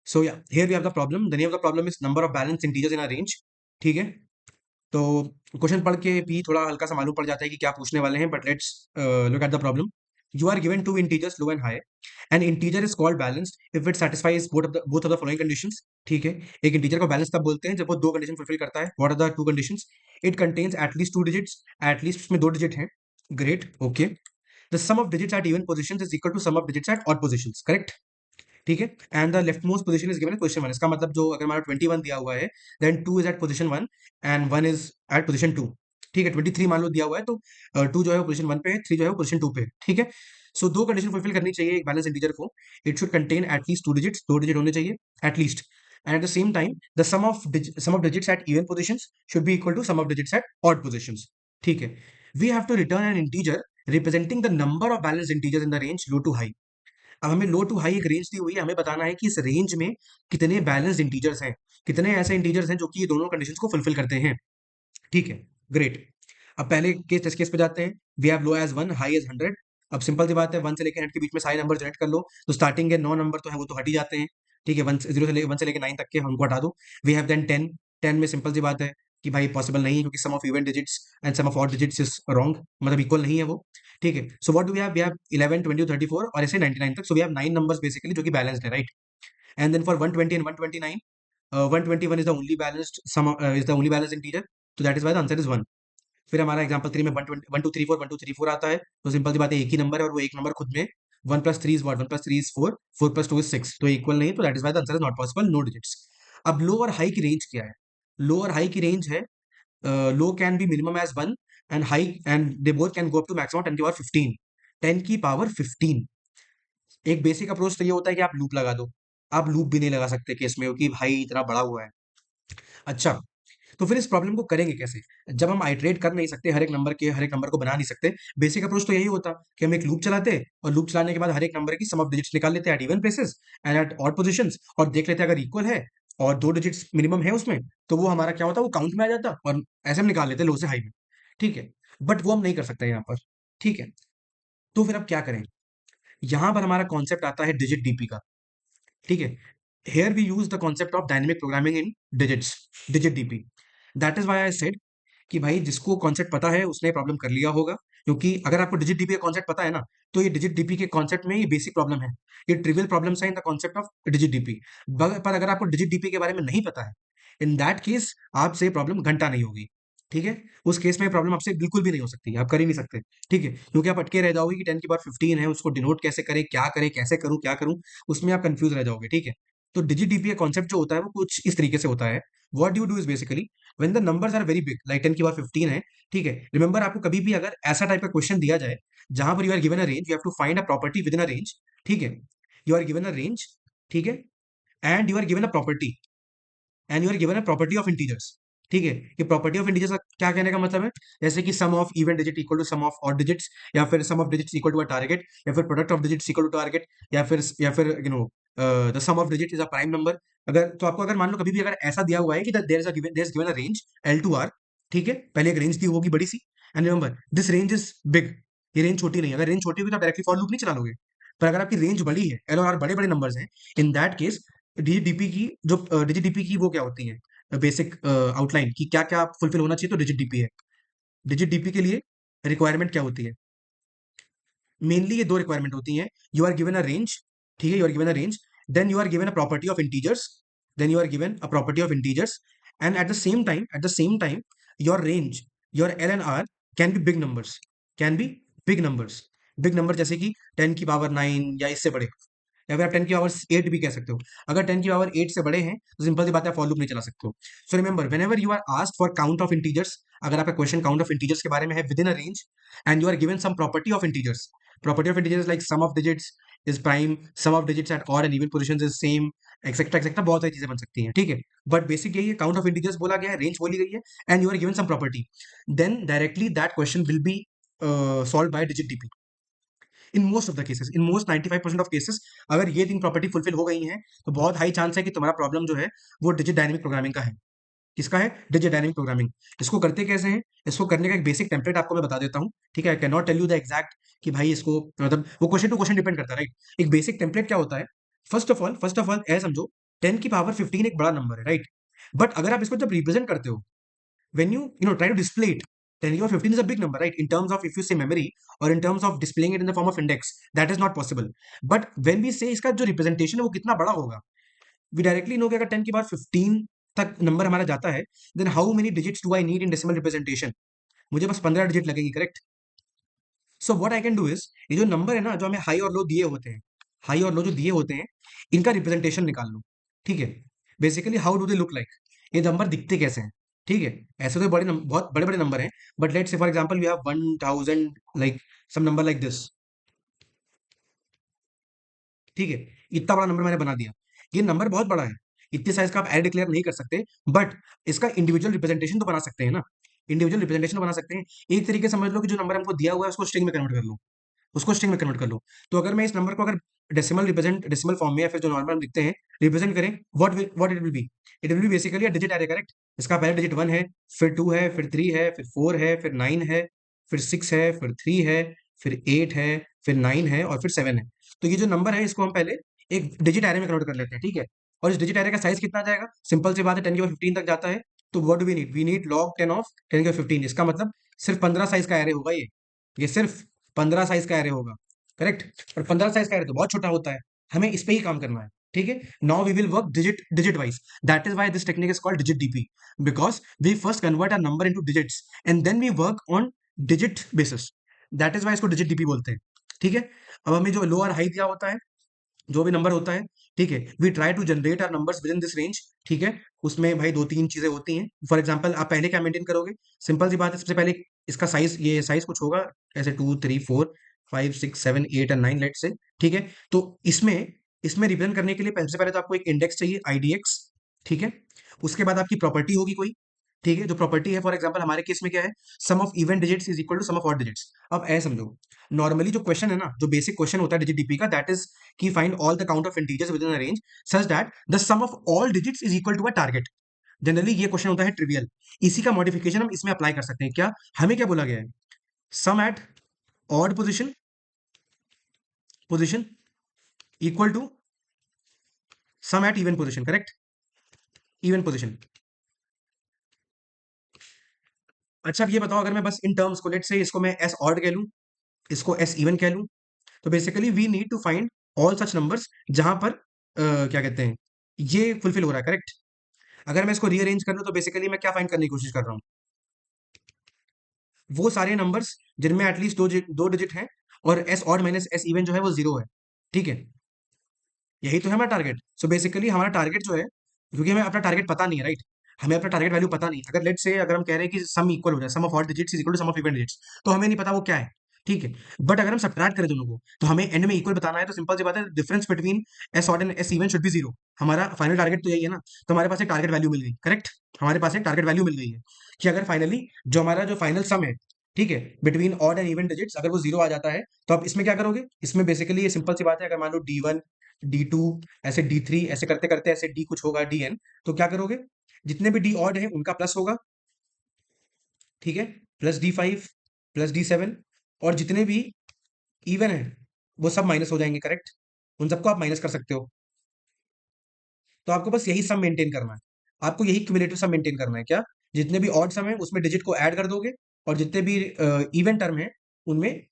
so yeah here we have the problem. The name of the problem is number of balance integers in a range, ठीक है। तो question पढ़ के भी थोड़ा हल्का सा मालूम पड़ जाता है कि क्या पूछने वाले हैं, but let's look at the problem. You are given two integers low and high, an integer is called balanced if it satisfies both of the following conditions, ठीक है। एक इंटीजर को बैलेंस तब बोलते हैं जब वो दो कंडीशन फुलफिल करता है। What are the two conditions? It contains at least 2 digits, at least उसमें 2 डिजिट हैं, great, okay. The sum of digits at even positions is equal to sum of digits at odd positions, correct, ठीक है। And the left most position is given in position 1, इसका मतलब जो अगर हमारा 21 दिया हुआ है, then 2 is at position 1 and 1 is at position 2, ठीक है। 23 मान लो दिया हुआ है, तो 2 जो है वो पोजीशन 1 पे है, 3 जो है वो पोजीशन 2 पे है, ठीक है। सो दो कंडीशन फुलफिल करनी चाहिए एक बैलेंस इंटीजर को। It should contain at least 2 digits, 2 digit होने चाहिए at least, and at the same time the sum of digits at even positions should be equal to sum of digits at odd positions, ठीक है। We have to return an integer representing the number of balance integers in the range low to high. अब हमें low to high एक range दी हुई है, हमें बताना है कि इस रेंज में कितने बैलेंस्ड इंटीजर्स हैं, कितने ऐसे इंटीजर्स हैं जो कि ये दोनों कंडीशंस को फुलफिल करते हैं, ठीक है, ग्रेट। अब पहले केस टेस्ट केस पे जाते हैं। We have low as 1, high as 100। अब सिंपल सी बात है, 1 से लेकर 100 के बीच में सारे नंबर जनरेट कर लो, तो स्टार्टिंग के 9 नंबर तो है वो तो हट ही जाते हैं, ठीक है, 1 से लेके 9 तक के हमको हटा दो। We have then 10। 10 में सिंपल सी बात है कि भाई पॉसिबल नहीं है, क्योंकि sum of even digits and sum of odd digits is wrong, मतलब इक्वल नहीं है वो। ठीक है, so what do we have 11, 20, 34 और ऐसे 99 तक। So we have 9 numbers basically जो कि बैलेंस्ड है, राइट। And then for 120 and 129, 121 is the only balanced sum, is the only balanced integer, तो that is why the answer is 1। फिर हमारा एग्जाम्पल 3 में 1 2 3 4 आता है, तो सिंपल सी बात है, एक ही नंबर है और वो एक नंबर खुद में 1 + 3 इज व्हाट, 1 + 3 इज 4, 4 + 2 इज 6, तो इक्वल नहीं, तो that is why the answer is not possible, no digits. अब लो और हाई की रेंज क्या है? लो और हाई की रेंज है, low can be minimum as 1 and high, and they both can go up to maximum 10 की पावर 15, 10 की पावर 15। एक बेसिक अप्रोच तो ये होता है कि आप लूप लगा दो। आप लूप भी नहीं लगा सकते केस में, क्योंकि भाई इतना बड़ा हुआ है। अच्छा, तो फिर इस प्रॉब्लम को करेंगे कैसे? जब हम आइटरेट कर नहीं सकते, हर एक नंबर को बना नहीं सकते, बेसिक अप्रोच तो यही होता कि हम एक लूप चलाते, और लूप चलाने के बाद हर एक नंबर की सम ऑफ डिजिट्स निकाल लेते हैं at even places and at odd positions, और देख लेते हैं अगर इक्वल है और 2 डिजिट्स मिनिमम है उसमें, तो वो हमारा क्या होता है, वो काउंट में आ जाता, और ऐसे हम निकाल लेते लो से हाई में। ठीक है, बट वो हम नहीं कर सकते यहाँ पर। ठीक है, तो फिर अब क्या करें? यहाँ पर हमारा कॉन्सेप्ट आता है डिजिट डीपी का। ठीक है, here we use the concept of dynamic programming in digits, digit dp। that is why I said कि भाई जिसको कॉन्सेप्ट पता है उसने प्रॉब्लम कर लिया होगा, क्योंकि अगर आपको डिजिट डीपी का कॉन्सेप्ट पता है ना, तो ये डिजिट डीपी के कॉन्सेप्ट में ये बेसिक प्रॉब्लम है, ये ट्रिवियल प्रॉब्लम्स है in the concept of digit DP. पर अगर आपको डिजिट डीपी के बारे में नहीं पता है, इन दैट केस आपसे प्रॉब्लम घंटा नहीं होगी। ठीक है, उस केस में प्रॉब्लम आपसे बिल्कुल भी नहीं हो सकती, आप कर ही नहीं सकते। ठीक है, क्योंकि आप अटके रह जाओगे कि 10 की पावर 15 है, उसको डिनोट कैसे करें, क्या करें, कैसे करूं, क्या करूं, उसमें आप कंफ्यूज रह जाओगे। ठीक है, तो डिजिट डीपी का कॉन्सेप्ट जो होता है वो कुछ इस तरीके से होता है। What you do is basically, when the numbers are very big, like 10 की पावर 15 है। ठीक है, रिमेंबर आपको कभी भी अगर ऐसा टाइप का क्वेश्चन दिया जाए जहां पर you are given a range, you have to find a property within a range. ठीक है, you are given a range, ठीक है, and you are given a property, and you are given a property of integers. ठीक है, ये property of integers का क्या कहने का मतलब है? जैसे कि sum of even digit equal to sum of odd digits, या फिर sum of digits equal to a target, या फिर product of digits equal to target, या फिर the sum of digit is a prime number. अगर तो आपको अगर मान लो कभी भी अगर ऐसा दिया हुआ है कि there is given a range L to R. ठीक है, पहले एक रेंज दी होगी बड़ी सी, and remember this range is big, ये रेंज छोटी नहीं है। अगर रेंज छोटी होगी तो डायरेक्टली फॉर लूप नहीं चला लोगे, पर अगर आपकी रेंज बड़ी है, एल और आर बड़े बड़े नंबर्स हैं, इन दैट केस डीजीडीपी की जो डीजीडीपी की वो क्या होती है, बेसिक आउटलाइन की क्या क्या फुलफिल होना चाहिए, तो डिजिट डीपी है। डिजिट डीपी के लिए रिक्वायरमेंट क्या होती है? मेनली ये दो रिक्वायरमेंट होती हैं। You are given a range, ठीक है, you are given a range, then you are given a property of integers, then you are given a property of integers, and at the same time your range, your L and R can be big numbers, can be big numbers, big number जैसे कि 10 की power 9 या इससे बड़े, या फिर आप 10 की पावर 8 भी कह सकते हो। अगर 10 की पावर 8 से बड़े हैं तो सिंपल सी बात है, फॉर लूप नहीं चला सकते हो। So remember, whenever you are asked for count of integers, अगर आपका क्वेश्चन काउंट ऑफ इंटीजर्स के बारे में है within a range, and you are given some property of integers, property of integers like sum of digits is prime, sum of digits at odd and even positions is same, etcetera etcetera, बहुत सारी चीजें बन सकती हैं। ठीक है, but basic यही है, काउंट ऑफ इंटीजर्स बोला गया है, रेंज बोली गई है, and you are given some property, then directly that question will be solved by digit DP. In most of the cases, in most 95% of cases, अगर ये तीन प्रॉपर्टी फुलफिल हो गई हैं, तो बहुत हाई चांस है कि तुम्हारा प्रॉब्लम जो है वो डिजिट डायनेमिक प्रोग्रामिंग का है। किसका है? Digit dynamic programming. इसको करते कैसे हैं? इसको करने का एक बेसिक टेम्पलेट आपको मैं बता देता हूँ। ठीक है, I can not tell you the exact कि भाई इसको, मतलब वो क्वेश्चन टू क्वेश्चन डिपेंड करता है, राइट। एक बेसिक टेम्पलेट क्या होता है? फर्स्ट ऑफ ऑल ऐसा समझो, 10 की पावर 15 एक बड़ा नंबर है, राइट। बट अगर आप इसको जब रिप्रेजेंट करते हो, when you try to display it, 10 over 15 is a big number, right, in terms of if you say memory, or in terms of displaying it in the form of index, that is not possible. But when we say इसका जो representation है वो कितना बड़ा होगा, we directly know कि अगर 10 की पावर 15 तक नंबर हमारा जाता है, then how many digits do I need in decimal representation? मुझे बस 15 डिजिट लगेगी, correct. So what I can do is, ये जो नंबर है ना, जो हमें हाई और लो दिए होते हैं, हाई और लो जो दिए होते हैं, इनका रिप्रेजेंटेशन निकाल लो। ठीक है, basically how do they look like, ये नंबर दिखते कैसे हैं? ठीक है, ऐसे तो बहुत बड़े बड़े नंबर हैं, but let's say for example we have 1000, like some number like this. ठीक है, इतना बड़ा नंबर मैंने बना दिया, ये नंबर बहुत बड़ा है, इतने साइज का आप एरे डिक्लेयर नहीं कर सकते, बट इसका इंडिविजुअल रिप्रेजेंटेशन तो बना सकते हैं ना, इंडिविजुअल रिप्रेजेंटेशन बना सकते हैं। एक तरीके से समझ लो कि जो नंबर हमको दिया हुआ है उसको स्ट्रिंग में कन्वर्ट कर लो, उसको स्ट्रिंग में कन्वर्ट कर लो। तो अगर मैं इस नंबर को अगर डेसिमल फॉर्म में, या फिर जो नॉर्मल हम लिखते हैं, रिप्रेजेंट करें, what it will B, it will be basically a digit array, correct. इसका पहला डिजिट 1 है, फिर 2 है, फिर 3 है, फिर 4 है, फिर 9 है, फिर 6 है, फिर 3 है, फिर 8 है, फिर 9 है, और फिर 7 है। तो ये जो नंबर है इसको हम पहले एक डिजिट एरे में कन्वर्ट कर लेते हैं, ठीक है। और इस डिजिट एरे का साइज कितना आ जाएगा, सिंपल सी बात है, 10 की पावर 15 तक जाता है। तो what do we need log 10 of 10 की पावर 15। इसका मतलब सिर्फ 15 साइज का एरे होगा ये सिर्फ 15 साइज का एरे होगा, करेक्ट। और 15 साइज का एरे तो बहुत छोटा होता है, हमें इस पे ही काम करना है, ठीक है। Now we will work digit digit wise. That is why this technique is called digit DP, because we first convert a number into digits and then we work on digit basis. That is why इसको digit DP बोलते हैं, ठीक है। अब हमें जो लो और high दिया होता है, जो भी नंबर होता है, ठीक है, we try to generate our numbers within this range, ठीक है। उसमें भाई दो तीन चीजें होती हैं। फॉर एग्जांपल आप पहले क्या मेंटेन करोगे, सिंपल सी बात है, सबसे पहले इसका साइज, ये साइज कुछ होगा ऐसे 2 3 4 5 6 7 8 और 9 लेट से, ठीक है। तो इसमें इसमें रिप्रेजेंट करने के लिए सबसे पहले तो आपको एक इंडेक्स चाहिए, आईडीएक्स, ठीक है। उसके बाद आपकी प्रॉपर्टी होगी कोई, ठीक है। जो प्रॉपर्टी है, फॉर एग्जांपल हमारे केस में क्या है, sum of even digits is equal to sum of odd digits. अब ऐसे समझो, नॉर्मली जो क्वेश्चन है ना, जो बेसिक क्वेश्चन होता है डिजिट डीपी का, दैट इज कि find all the count of integers within a range such that the sum of all digits is equal to a target. Generally ये question होता है ट्रिवियल। इसी का modification हम इसमें अप्लाई कर सकते हैं। क्या हमें क्या बोला गया है, sum at odd position position equal to sum at even position, correct, even position. अच्छा अब ये बताओ, अगर मैं बस इन टर्म्स को, लेट से इसको मैं एस ऑड कह लूं, इसको एस इवन कह लूं, तो basically we need to find all such numbers जहां पर क्या कहते हैं, ये फुलफिल हो रहा है, करेक्ट। अगर मैं इसको रीअरेंज कर लूं तो बेसिकली मैं क्या फाइंड करने की कोशिश कर रहा हूँ, वो सारे नंबर्स जिनमें एटलीस्ट दो डिजिट हैं और S odd minus S even जो है वो जीरो है, ठीक है। यही तो है हमारा टारगेट। सो बेसिकली हमारा टारगेट जो है, क्योंकि हमें अपना टारगेट पता नहीं है, राइट, हमें अपना टारगेट वैल्यू पता नहीं। अगर लेट से अगर हम कह रहे हैं कि सम इक्वल हो जाए, sum of odd digits is equal to sum of even digits, तो हमें नहीं पता वो क्या है, ठीक है। बट अगर हम सब्ट्रैक्ट करें दोनों को, तो हमें एंड में इक्वल बताना है, तो सिंपल सी बात है, difference between S odd and S even should be zero. हमारा फाइनल टारगेट तो यही है ना। तो हमारे पास एक टारगेट वैल्यू मिल गई, करेक्ट, हमारे पास एक टारगेट वैल्यू मिल गई है कि अगर फाइनली जो हमारा जो फाइनल सम है, ठीक है, between odd and even digits, अगर वो जीरो आ जाता है, तो आप इसमें क्या करोगे, इसमें बेसिकली ये सिंपल सी बात है, अगर मान लो D1 D2 ऐसे D3 ऐसे करते करते ऐसे डी कुछ होगा DN, तो क्या करोगे, जितने भी डी ऑड है उनका प्लस होगा, ठीक है, प्लस D5 प्लस D7, और जितने भी इवन है वो सब माइनस हो जाएंगे, करेक्ट, उन सबको आप माइनस कर सकते हो। तो आपको बस यही सम मेंटेन करना है, आपको यही क्यूमुलेटिव सम मेंटेन करना है। क्या, जितने भी ऑड सम है उसमें डिजिट को ऐड कर दोगे, और जितने भी इवन टर्म है उनमें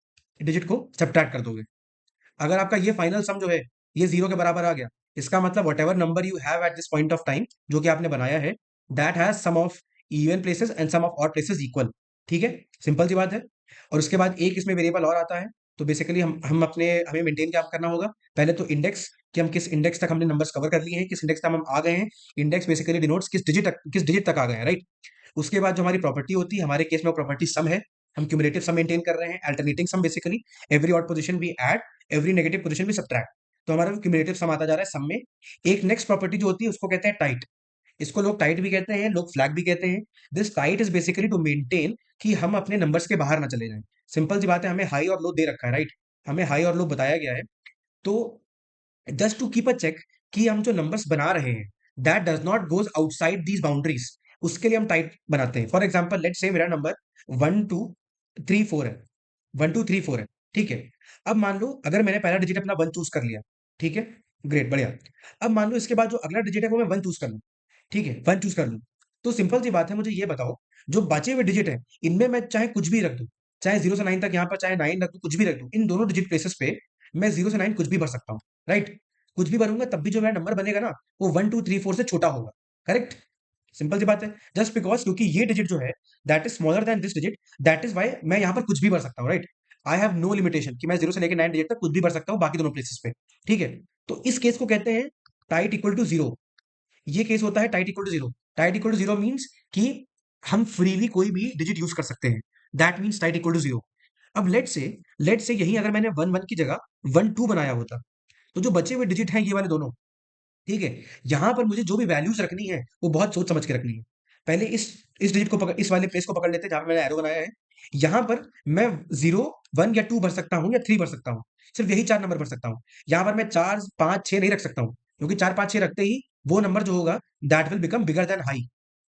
डिजिट को सब्ट्रैक्ट कर दोगे। अगर आपका ये फाइनल सम जो है ये जीरो के बराबर आ गया, इसका मतलब whatever number you have at this point of time जो कि आपने बनाया है, that has sum of even places and sum of odd places equal, ठीक है, सिंपल सी बात है। और उसके बाद एक इसमें वेरिएबल और आता है। तो बेसिकली हम अपने हमें मेंटेन क्या करना होगा, पहले तो इंडेक्स, कि हम किस इंडेक्स तक हमने नंबर्स कवर कर लिए हैं, किस इंडेक्स तक हम आ गए हैं। इंडेक्स बेसिकली डिनोट्स किस डिजिट तक आ गए हैं, राइट। उसके बाद जो हमारी प्रॉपर्टी होती है, हमारे केस में प्रॉपर्टी सम है, हम क्यूमुलेटिव सम मेंटेन कर रहे हैं, alternating sum basically every odd position we add, every negative position भी सब्ट्रैक्ट। तो हमारा क्यूमुलेटिव सम आता जा रहा है सम में। एक नेक्स्ट प्रॉपर्टी जो होती है उसको कहते हैं टाइट। इसको लोग टाइट भी कहते हैं, लोग फ्लैग भी कहते हैं। This tight is basically to maintain कि हम अपने नंबर्स के बाहर ना चले जाएं। सिंपल सी बात है, हमें हाई और लो दे रखा है, राइट, हमें हाई और लो बताया गया है। तो just to keep a check कि हम जो नंबर्स बना रहे हैं that does not goes outside these boundaries, उसके लिए हम टाइट बनाते हैं। फॉर एग्जाम्पल लेट से मेरा नंबर 1 2 3 4 है, 1 2 3 4 है, ठीक है। अब मान लो अगर मैंने पहला डिजिट अपना 1 चूज कर लिया, ठीक है, ग्रेट, बढ़िया। अब मान लो इसके बाद जो अगला डिजिट है वो मैं 1 चूज कर लूं, ठीक है, 1 चूज कर लूं। तो सिंपल सी बात है, मुझे ये बताओ, जो बचे हुए डिजिट है इनमें मैं चाहे कुछ भी रख दूं, चाहे 0 से 9 तक, यहाँ पर चाहे 9 रख दूं, कुछ भी रख दूं, इन दोनों डिजिट प्लेसेस पे मैं 0 से 9 कुछ भी भर सकता हूँ, राइट। कुछ भी भरूंगा तब भी जो मेरा नंबर बनेगा ना, वो 1 2 3 4 से छोटा होगा, करेक्ट, सिंपल सी बात है। जस्ट बिकॉज क्योंकि ये डिजिट जो है that is smaller than this digit, that is why मैं यहाँ पर कुछ भी भर सकता हूँ, right. I have no limitation कि मैं 0 से लेकर 9 डिजिट तक कुछ भी भर सकता हूँ बाकी दोनों प्लेसेस पे, ठीक है। तो इस केस को कहते हैं टाइट इक्वल टू जीरो। ये केस होता है tight equal to zero. Tight equal to zero means कि हम फ्रीली कोई भी डिजिट यूज कर सकते हैं, that means tight equal to zero. अब लेट से यही अगर मैंने 1 1 की जगह 1 2 बनाया होता, तो जो बचे हुए डिजिट हैं ये वाले दोनों, ठीक है, यहां पर मुझे जो भी वैल्यूज रखनी है वो बहुत सोच समझ के रखनी है। पहले इस डिजिट को पकड़, इस वाले प्लेस को पकड़ लेते हैं जहां पे मैंने एरो बनाया है। यहां पर मैं 0 1 या 2 भर सकता हूँ या 3 भर सकता हूँ, सिर्फ यही चार नंबर भर सकता हूँ। यहां पर मैं 4 5 6 नहीं रख सकता हूँ, क्योंकि 4 5 6 रखते ही वो नंबर जो होगा that will become bigger than high,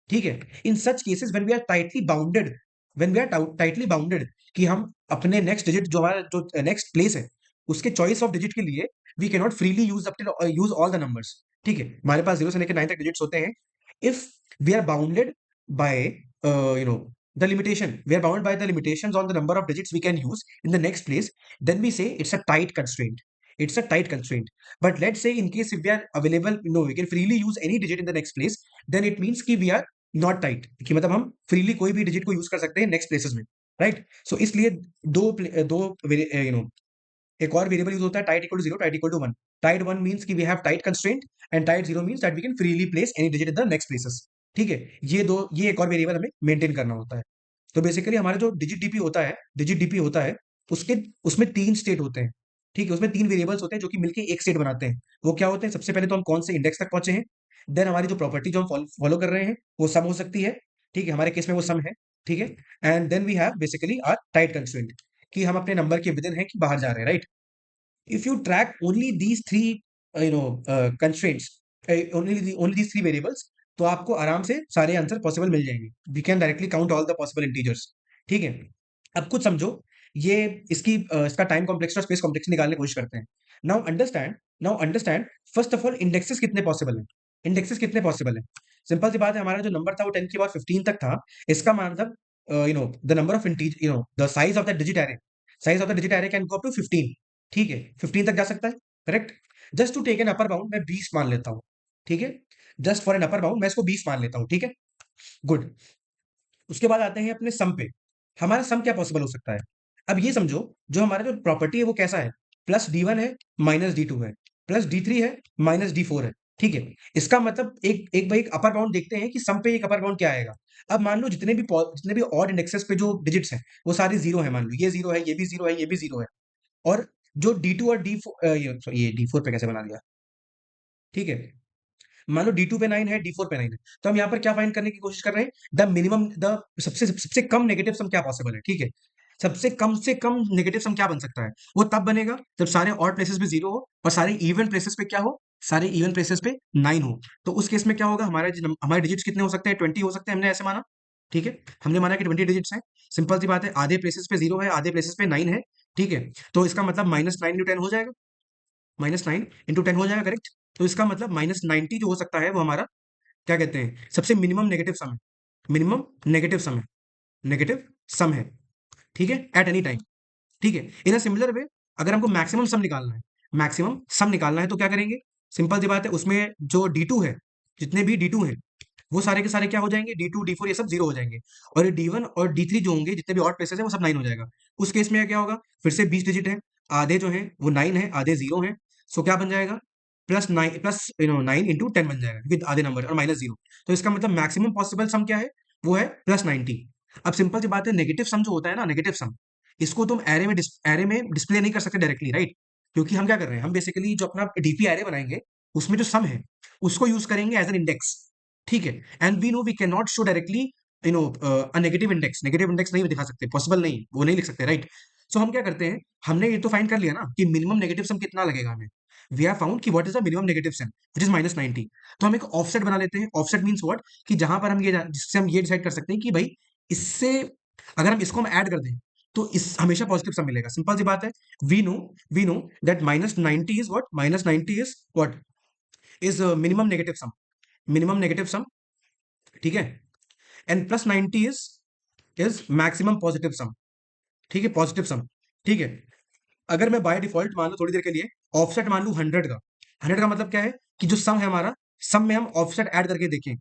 ठीक है। In such cases when we are tightly bounded, when we are tightly bounded कि हम अपने नेक्स्ट डिजिट जो हमारा जो नेक्स्ट प्लेस है उसके चॉइस ऑफ डिजिट के लिए we can not freely use all the numbers. ठीक है, हमारे पास 0 से लेकर 9 तक डिजिट्स होते हैं। If we are bounded by the limitation, we are bound by the limitations on the number of digits we can use in the next place, then we say it's a tight constraint. It's a tight constraint. But let's say in case if we are available, we can freely use any digit in the next place, then it means कि we are not tight, कि मतलब हम freely कोई भी digit को use कर सकते हैं next places में, right? So इसलिए दो एक और वेरिएबल यूज होता है, tight equal to 0, tight equal to 1। Tight 1 means कि we have tight constraint, and tight 0 means that we can freely place any digit in the next places. ठीक है, ये एक और वेरिएबल हमें मेंटेन करना होता है। तो बेसिकली हमारा जो डिजिट डीपी होता है, उसके उसमें 3 स्टेट होते हैं। ठीक है, उसमें 3 वेरिएबल्स होते हैं जो कि मिलके एक स्टेट बनाते हैं। वो क्या होते हैं? सबसे पहले तो हम कौन से इंडेक्स तक पहुंचे हैं, देन हमारी जो प्रॉपर्टी जो हम फॉलो कर रहे हैं वो सम हो सकती है। ठीक है, हमारे केस में वो सम है। ठीक है, and then we have basically our tight constraint, कि हम अपने नंबर के विद इन है कि बाहर जा रहे हैं, right? If you track only these three constraints, only these three variables, तो आपको आराम से सारे आंसर पॉसिबल मिल जाएंगे। We can directly count all the possible integers. ठीक है, अब कुछ समझो, ये इसका टाइम कॉम्प्लेक्स और स्पेस कॉम्प्लेक्स निकालने की कोशिश करते हैं। Now understand first of all, indexes कितने पॉसिबल हैं? इंडेक्सेस कितने पॉसिबल हैं? सिंपल सी बात है, हमारा जो नंबर था वो 10 के बाद 15 तक था। इसका मतलब the number of integers the size of the digit array, can go up to 15। ठीक है, 15 तक जा सकता है, correct? Just to take an upper bound मैं 20 मान लेता हूं। ठीक है, just for an upper bound मैं इसको 20 मान लेता हूं। ठीक है, गुड। उसके बाद आते हैं अपने सम पे। हमारा सम क्या पॉसिबल हो सकता है? अब ये समझो, जो हमारा जो प्रॉपर्टी है वो कैसा है? प्लस डी 1 है, माइनस डी 2 है, प्लस डी 3 है, माइनस डी 4 है। ठीक है, इसका मतलब एक भाई एक अपर बाउंड देखते हैं कि सम पे एक अपर बाउंड क्या आएगा। अब मान लो जितने भी ऑड इंडेक्सेस पे जो डिजिट्स हैं वो सारे जीरो है। मान लो ये जीरो है, ये भी जीरो है, ये भी जीरो है। और जो D2 और D4, ये D4 पे कैसे बना दिया? ठीक है, मान लो D2 पे 9 है, D4 पे 9 है, तो हम यहाँ पर क्या फाइंड करने की कोशिश कर रहे हैं? द मिनिमम, द सबसे सबसे कम नेगेटिव सम क्या पॉसिबल है। ठीक है, सबसे कम नेगेटिव सम क्या बन सकता है? वो तब बनेगा जब सारे ऑड प्लेसेस पे जीरो हो और सारे इवन प्लेसेस पे क्या हो? सारे इवन प्लेसेस पे 9 हो। तो उस केस में क्या होगा? हमारे डिजिट्स कितने हो सकते हैं? 20 हो सकते हैं, हमने ऐसे माना। ठीक है, हमने माना कि 20 डिजिट्स हैं। सिंपल सी बात है, आधे प्लेसेस पे जीरो है, आधे प्लेसेस पे 9 है। ठीक है, तो इसका मतलब -9 × 10 हो जाएगा, -9 × 10 हो जाएगा, करेक्ट? तो इसका मतलब -90 जो हो सकता है वो हमारा क्या कहते हैं, सबसे मिनिमम नेगेटिव सम है। मिनिमम नेगेटिव सम है, नेगेटिव सम है। ठीक है, एट एनी टाइम। ठीक है, इन अ सिमिलर वे, अगर हमको मैक्सिमम सम निकालना है, तो क्या करेंगे? सिंपल सी बात है, उसमें जो D2 है, जितने भी D2 हैं वो सारे के सारे क्या हो जाएंगे? D2 D4 ये सब जीरो हो जाएंगे। और ये D1 और D3 जो होंगे, जितने भी ऑड प्लेसेस है वो सब 9 हो जाएगा। उस केस में क्या होगा? फिर से 20 डिजिट है, आधे जो है वो 9 है, आधे जीरो है। सो क्या बन जाएगा? +9 × 10 बन जाएगा, क्योंकि आधे नंबर और -0। तो इसका मतलब मैक्सिमम पॉसिबल सम क्या है? वो है +90। अब सिंपल सी बात है, नेगेटिव सम जो होता है ना, नेगेटिव सम, इसको तुम एरे में डिस्प्ले नहीं कर सकते डायरेक्टली, राइट? क्योंकि हम क्या कर रहे हैं, हम बेसिकली जो अपना डीपी एरे बनाएंगे, उसमें जो सम है उसको यूज करेंगे एज एन इंडेक्स। ठीक है, and we know we can not show directly a negative index नहीं दिखा सकते, पॉसिबल नहीं, वो नहीं लिख सकते, राइट? सो हम क्या करते हैं, हमने ये तो फाइंड कर लिया ना कि मिनिमम नेगेटिव सम कितना लगेगा हमें। वी हैव फाउंड कि what is the minimum negative sum, which is -90। तो हम एक ऑफसेट बना लेते हैं। Offset means what? कि जहां पर जिससे हम ये डिसाइड कर सकते हैं कि भाई, इससे अगर हम इसको हम ऐड कर दें तो इस हमेशा पॉजिटिव सम मिलेगा। सिंपल सी बात है, we know we know that -90 is what, is minimum negative sum, minimum negative sum. ठीक है, and +90 is maximum positive sum. ठीक है, पॉजिटिव सम। ठीक है, अगर मैं बाय डिफॉल्ट मान लो थोड़ी देर के लिए ऑफसेट मान लूं 100 का। 100 का मतलब क्या है? कि जो सम है हमारा, सम में हम ऑफसेट ऐड करके देखें।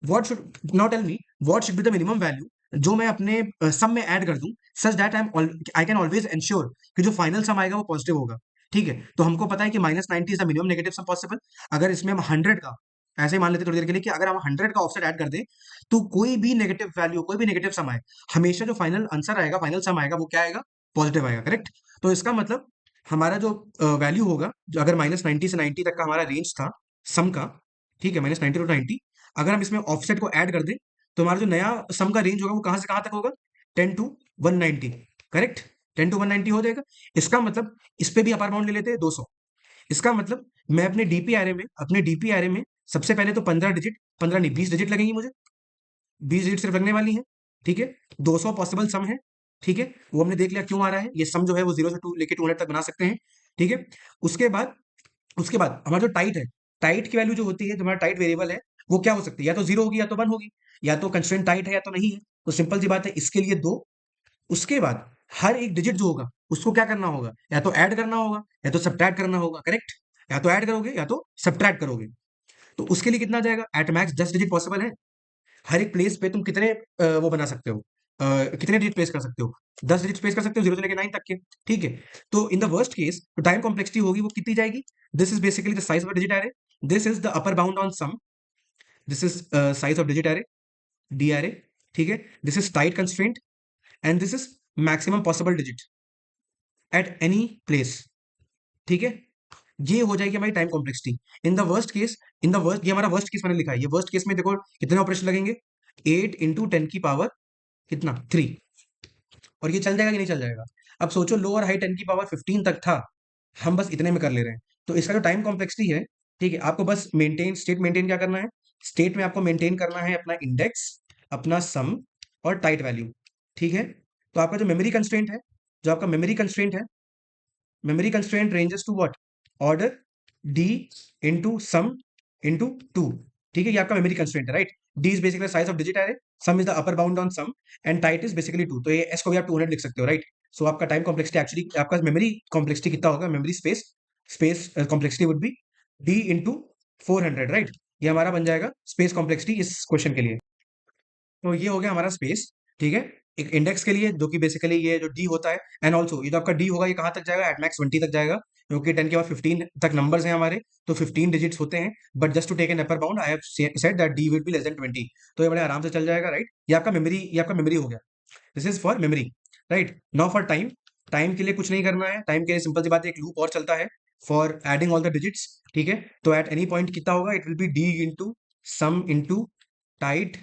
What should now tell me, what should be the minimum value जो मैं अपने सम में ऐड कर दूं, such that I can always ensure कि जो फाइनल सम आएगा वो पॉजिटिव होगा। ठीक है, तो हमको पता है कि -90 is the minimum negative sum possible. अगर इसमें हम 100 का, ऐसे ही मान लेते थोड़ी देर के लिए कि अगर हम 100 का ऑफसेट ऐड कर दें, तो कोई भी नेगेटिव वैल्यू, कोई भी नेगेटिव सम आए, हमेशा जो फाइनल आंसर आएगा, फाइनल सम आएगा, वो क्या आएगा? पॉजिटिव आएगा, करेक्ट? तो इसका मतलब हमारा जो वैल्यू होगा, जो अगर -90 से 90 तक का हमारा रेंज था सम का, ठीक है, -90 टू 90, अगर हम इसमें ऑफसेट को ऐड कर दें, तो हमारा जो नया सम का रेंज होगा वो कहां से कहां तक होगा? 10 to 190, करेक्ट? 10 to 190 हो जाएगा। इसका मतलब इस पे भी अपर बाउंड ले लेते हैं 200। इसका मतलब मैं अपने डीपी एरे में सबसे पहले तो 15 डिजिट, 15 नहीं 20 डिजिट लगेंगी मुझे, 20 डिजिट सिर्फ लगने वाली है। ठीक है, 200 पॉसिबल सम है। ठीक है, वो हमने देख लिया क्यों आ रहा है। ये सम जो है वो 0 से 2 लेके 200 तक बना सकते हैं। ठीक है। उसके बाद उसके बाद हमारा जो टाइट है, टाइट की वैल्यू जो होती है, जो हमारा टाइट वेरिएबल है, वो क्या हो सकती है? या तो जीरो होगी या तो वन होगी, या तो कंस्ट्रेंट टाइट है या तो नहीं है। तो सिंपल सी बात है, इसके लिए दो। उसके बाद हर एक डिजिट जो होगा उसको क्या करना होगा? या तो ऐड करना होगा या तो सब्ट्रैक्ट करना होगा, करेक्ट? या तो ऐड करोगे या तो सब्ट्रैक्ट करोगे। तो उसके लिए कितना जाएगा? एट मैक्स 10 डिजिट पॉसिबल है। हर एक प्लेस पे तुम कितने वो बना सकते हो, कितने डिजिट प्लेस कर सकते हो? 10 डिजिट प्लेस कर सकते हो, 0 से लेके 9 तक के। ठीक है। तो इन द वर्स्ट केस जो टाइम कॉम्प्लेक्सिटी होगी वो कितनी जाएगी? This is basically the size of digit array, this is the upper bound on sum, this is size of digit array, D array. ठीक है। This is tight constraint and this is maximum possible digit at any place. ठीक है। ये हो जाएगी हमारी time complexity. In the worst case, in the worst, ये हमारा वर्स्ट केस मैंने लिखा है। ये वर्स्ट केस में देखो कितने ऑपरेशन लगेंगे? 8 इंटू 10 की पावर कितना? 3। और ये चल जाएगा कि नहीं चल जाएगा? अब सोचो, लो और हाई 10 की पावर 15 तक था, हम बस इतने में कर ले रहे हैं। तो इसका जो टाइम कॉम्प्लेक्सिटी है, ठीक है, आपको बस मेंटेन, स्टेट मेंटेन क्या करना है? स्टेट में आपको मेंटेन करना है अपना इंडेक्स, अपना सम और टाइट वैल्यू। ठीक है। तो आपका जो मेमोरी कंस्ट्रेंट है, जो आपका मेमोरी कंस्ट्रेंट है, memory constraint ranges to what? Order d into sum into 2। ठीक है, ये आपका मेमोरी कंस्ट्रेंट है, right? d is basically size of digit array, sum is the upper bound on sum and tight is basically 2। तो ये s को भी आप 200 लिख सकते हो, राइट? सो आपका टाइम कॉम्प्लेक्सिटी एक्चुअली, आपका मेमोरी कॉम्प्लेक्सिटी कितना होगा? Memory space, space complexity would be d into 400, right? ये हमारा बन जाएगा स्पेस कॉम्प्लेक्सिटी इस क्वेश्चन के लिए। तो ये हो गया हमारा स्पेस। ठीक है। एक इंडेक्स के लिए, जो कि बेसिकली ये जो डी होता है, एंड ऑल्सो ये जो आपका डी होगा ये कहाँ तक जाएगा? एट मैक्स 20 तक जाएगा, क्योंकि 10 के बाद 15 तक नंबर्स हैं हमारे, तो 15 डिजिट्स होते हैं। But just to take an upper bound I have said that D will be less than 20। तो ये बड़े आराम से चल जाएगा, राइट? ये आपका मेमोरी हो गया। This is for memory, right? Now for time. Time के लिए कुछ नहीं करना है। टाइम के लिए सिंपल सी बात है, एक लूप और चलता है for adding all the digits. ठीक है। तो एट एनी पॉइंट कितना होगा? It will be D into sum into tight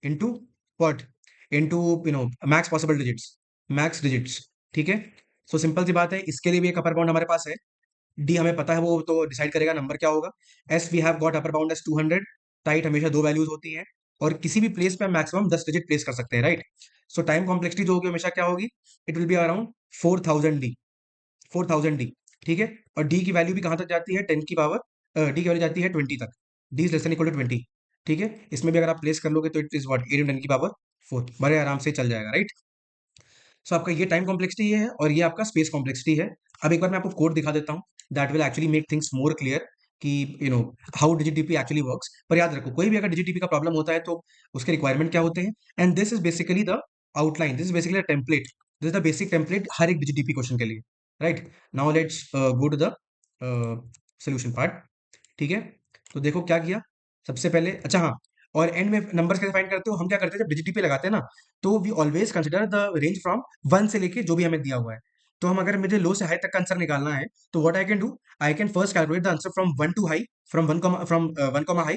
into what? Into max possible digits, max digits. ठीक है। सो सिंपल सी बात है, इसके लिए भी एक अपर बाउंड हमारे पास है। डी हमें पता है, वो तो डिसाइड करेगा नंबर क्या होगा। S V have got upper bound S 200। Tight हमेशा दो वैल्यूज होती हैं, और किसी भी प्लेस पे हम मैक्सिमम 10 डिजिट प्लेस कर सकते हैं, राइट? सो टाइम कॉम्प्लेक्सिटी जो होगी हमेशा क्या होगी? It will be around 4000 D, 4000 D. ठीक है। और डी की वैल्यू भी कहाँ तक जाती है? 10 की पावर, डी की वैल्यू जाती है 20 तक। D is less than equal to 20। ठीक है। इसमें भी अगर आप प्लेस कर लोगे तो इट इज व्हाट? 8 10 की पावर 4, बड़े आराम से चल जाएगा, राइट? सो आपका ये टाइम कॉम्प्लेक्सिटी है और ये आपका स्पेस कॉम्प्लेक्सिटी है। अब एक बार मैं आपको कोड दिखा देता हूँ, that will actually make things more clear कि you know how digit DP actually works. पर याद रखो, कोई भी अगर डिजिटीपी का प्रॉब्लम होता है तो उसके रिक्वायरमेंट क्या होते हैं? And this is basically the outline, this is basically template, this is the basic template हर एक डिजिटीपी क्वेश्चन के लिए, right? Now let's go to the solution part. ठीक है। तो देखो क्या किया सबसे पहले। अच्छा हाँ, और एंड में नंबर्स कैसे फाइंड करते हो? हम क्या करते हैं, जब डिजिटी पे लगाते हैं ना, तो we always consider the range from 1 से लेके जो भी हमें दिया हुआ है। तो हम, अगर मुझे लो से हाई तक का आंसर निकालना है, तो what I can do, I can first calculate the answer from 1 to high, from 1 comma high,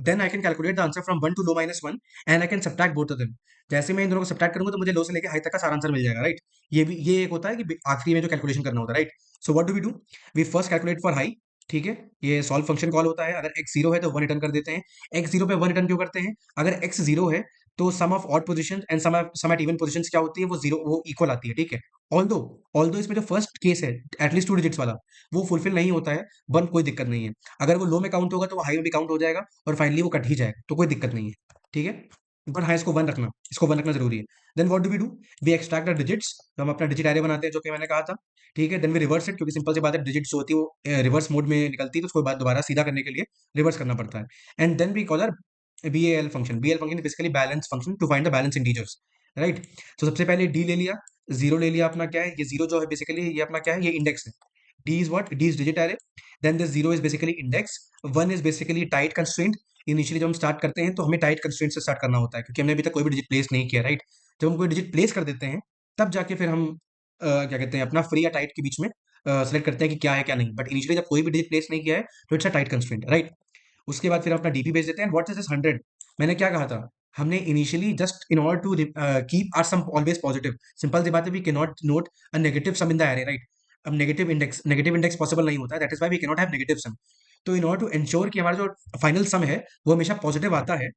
then I can calculate the answer from 1 to low minus 1 and I can subtract both of them. जैसे मैं इन दोनों को subtract करूंगा तो मुझे लो से लेके high तक का सारा आंसर मिल जाएगा, राइट? ये भी, ये एक होता है कि आखिरी में जो कैलकुलेशन करना होता है, right? So what do we do, we first calculate for high. ठीक है। ये सॉल्व फंक्शन कॉल होता है। अगर एक्स जीरो है तो वन रिटर्न कर देते हैं। एक्स जीरो पे वन रिटर्न क्यों करते हैं? अगर एक्स जीरो है तो sum of odd position and sum at even positions क्या होती है? वो जीरो, वो इक्वल आती है। ठीक है। ऑल्दो ऑल्दो इसमें जो फर्स्ट केस है, एटलीस्ट 2 डिजिट्स वाला, वो फुलफिल नहीं होता है, वन, कोई दिक्कत नहीं है। अगर वो लो में काउंट होगा तो वो हाई में भी काउंट हो जाएगा, और फाइनली वो कट ही जाएगा, तो कोई दिक्कत नहीं है। ठीक है। बट हाँ, इसको वन रखना, इसको वन रखना जरूरी है। Then what do we do, we extract the digits. तो हम अपना डिजिट एरे बनाते हैं, जो कि मैंने कहा था। ठीक है। देन वी रिवर्स इट, क्योंकि सिंपल सी बात है, डिजिट्स जो होती है वो रिवर्स मोड में निकलती है, तो उसको बाद दोबारा सीधा करने के लिए रिवर्स करना पड़ता है। And then we call our BAL function. BAL function basically balance function, to find the balance integers, right? तो सबसे पहले डी ले लिया, जीरो ले लिया। अपना क्या है? ये जीरो जो है बेसिकली, ये अपना क्या है? ये इंडेक्स है। D is what? D is digit array. Then this zero is basically index. One is basically tight constraint. Initially जब हम स्टार्ट करते हैं तो हमें टाइट कंस्ट्रेंट से स्टार्ट करना होता है, क्योंकि हमने अभी तक कोई भी डिजिट प्लेस नहीं किया, राइट? जब हम कोई डिजिट प्लेस कर देते हैं, तब जाके फिर हम क्या कहते हैं, अपना फ्री या टाइट के बीच में सेलेक्ट करते हैं कि क्या है क्या नहीं। बट इनिशियली जब कोई भी डिजिट प्लेस नहीं किया है तो it's a tight constraint, right? उसके बाद फिर हम अपना डीपी भेज देते हैं। What is this 100? मैंने क्या कहा था? हमने initially just in order to keep our sum always positive, simple सी बात है, we can not note a negative sum in the array, right? अब नेगेटिव इंडेक्स पॉसिबल नहीं होता है, that is why we can not have negative sum. तो इन order to ensure कि हमारा जो फाइनल सम है वो हमेशा पॉजिटिव आता है,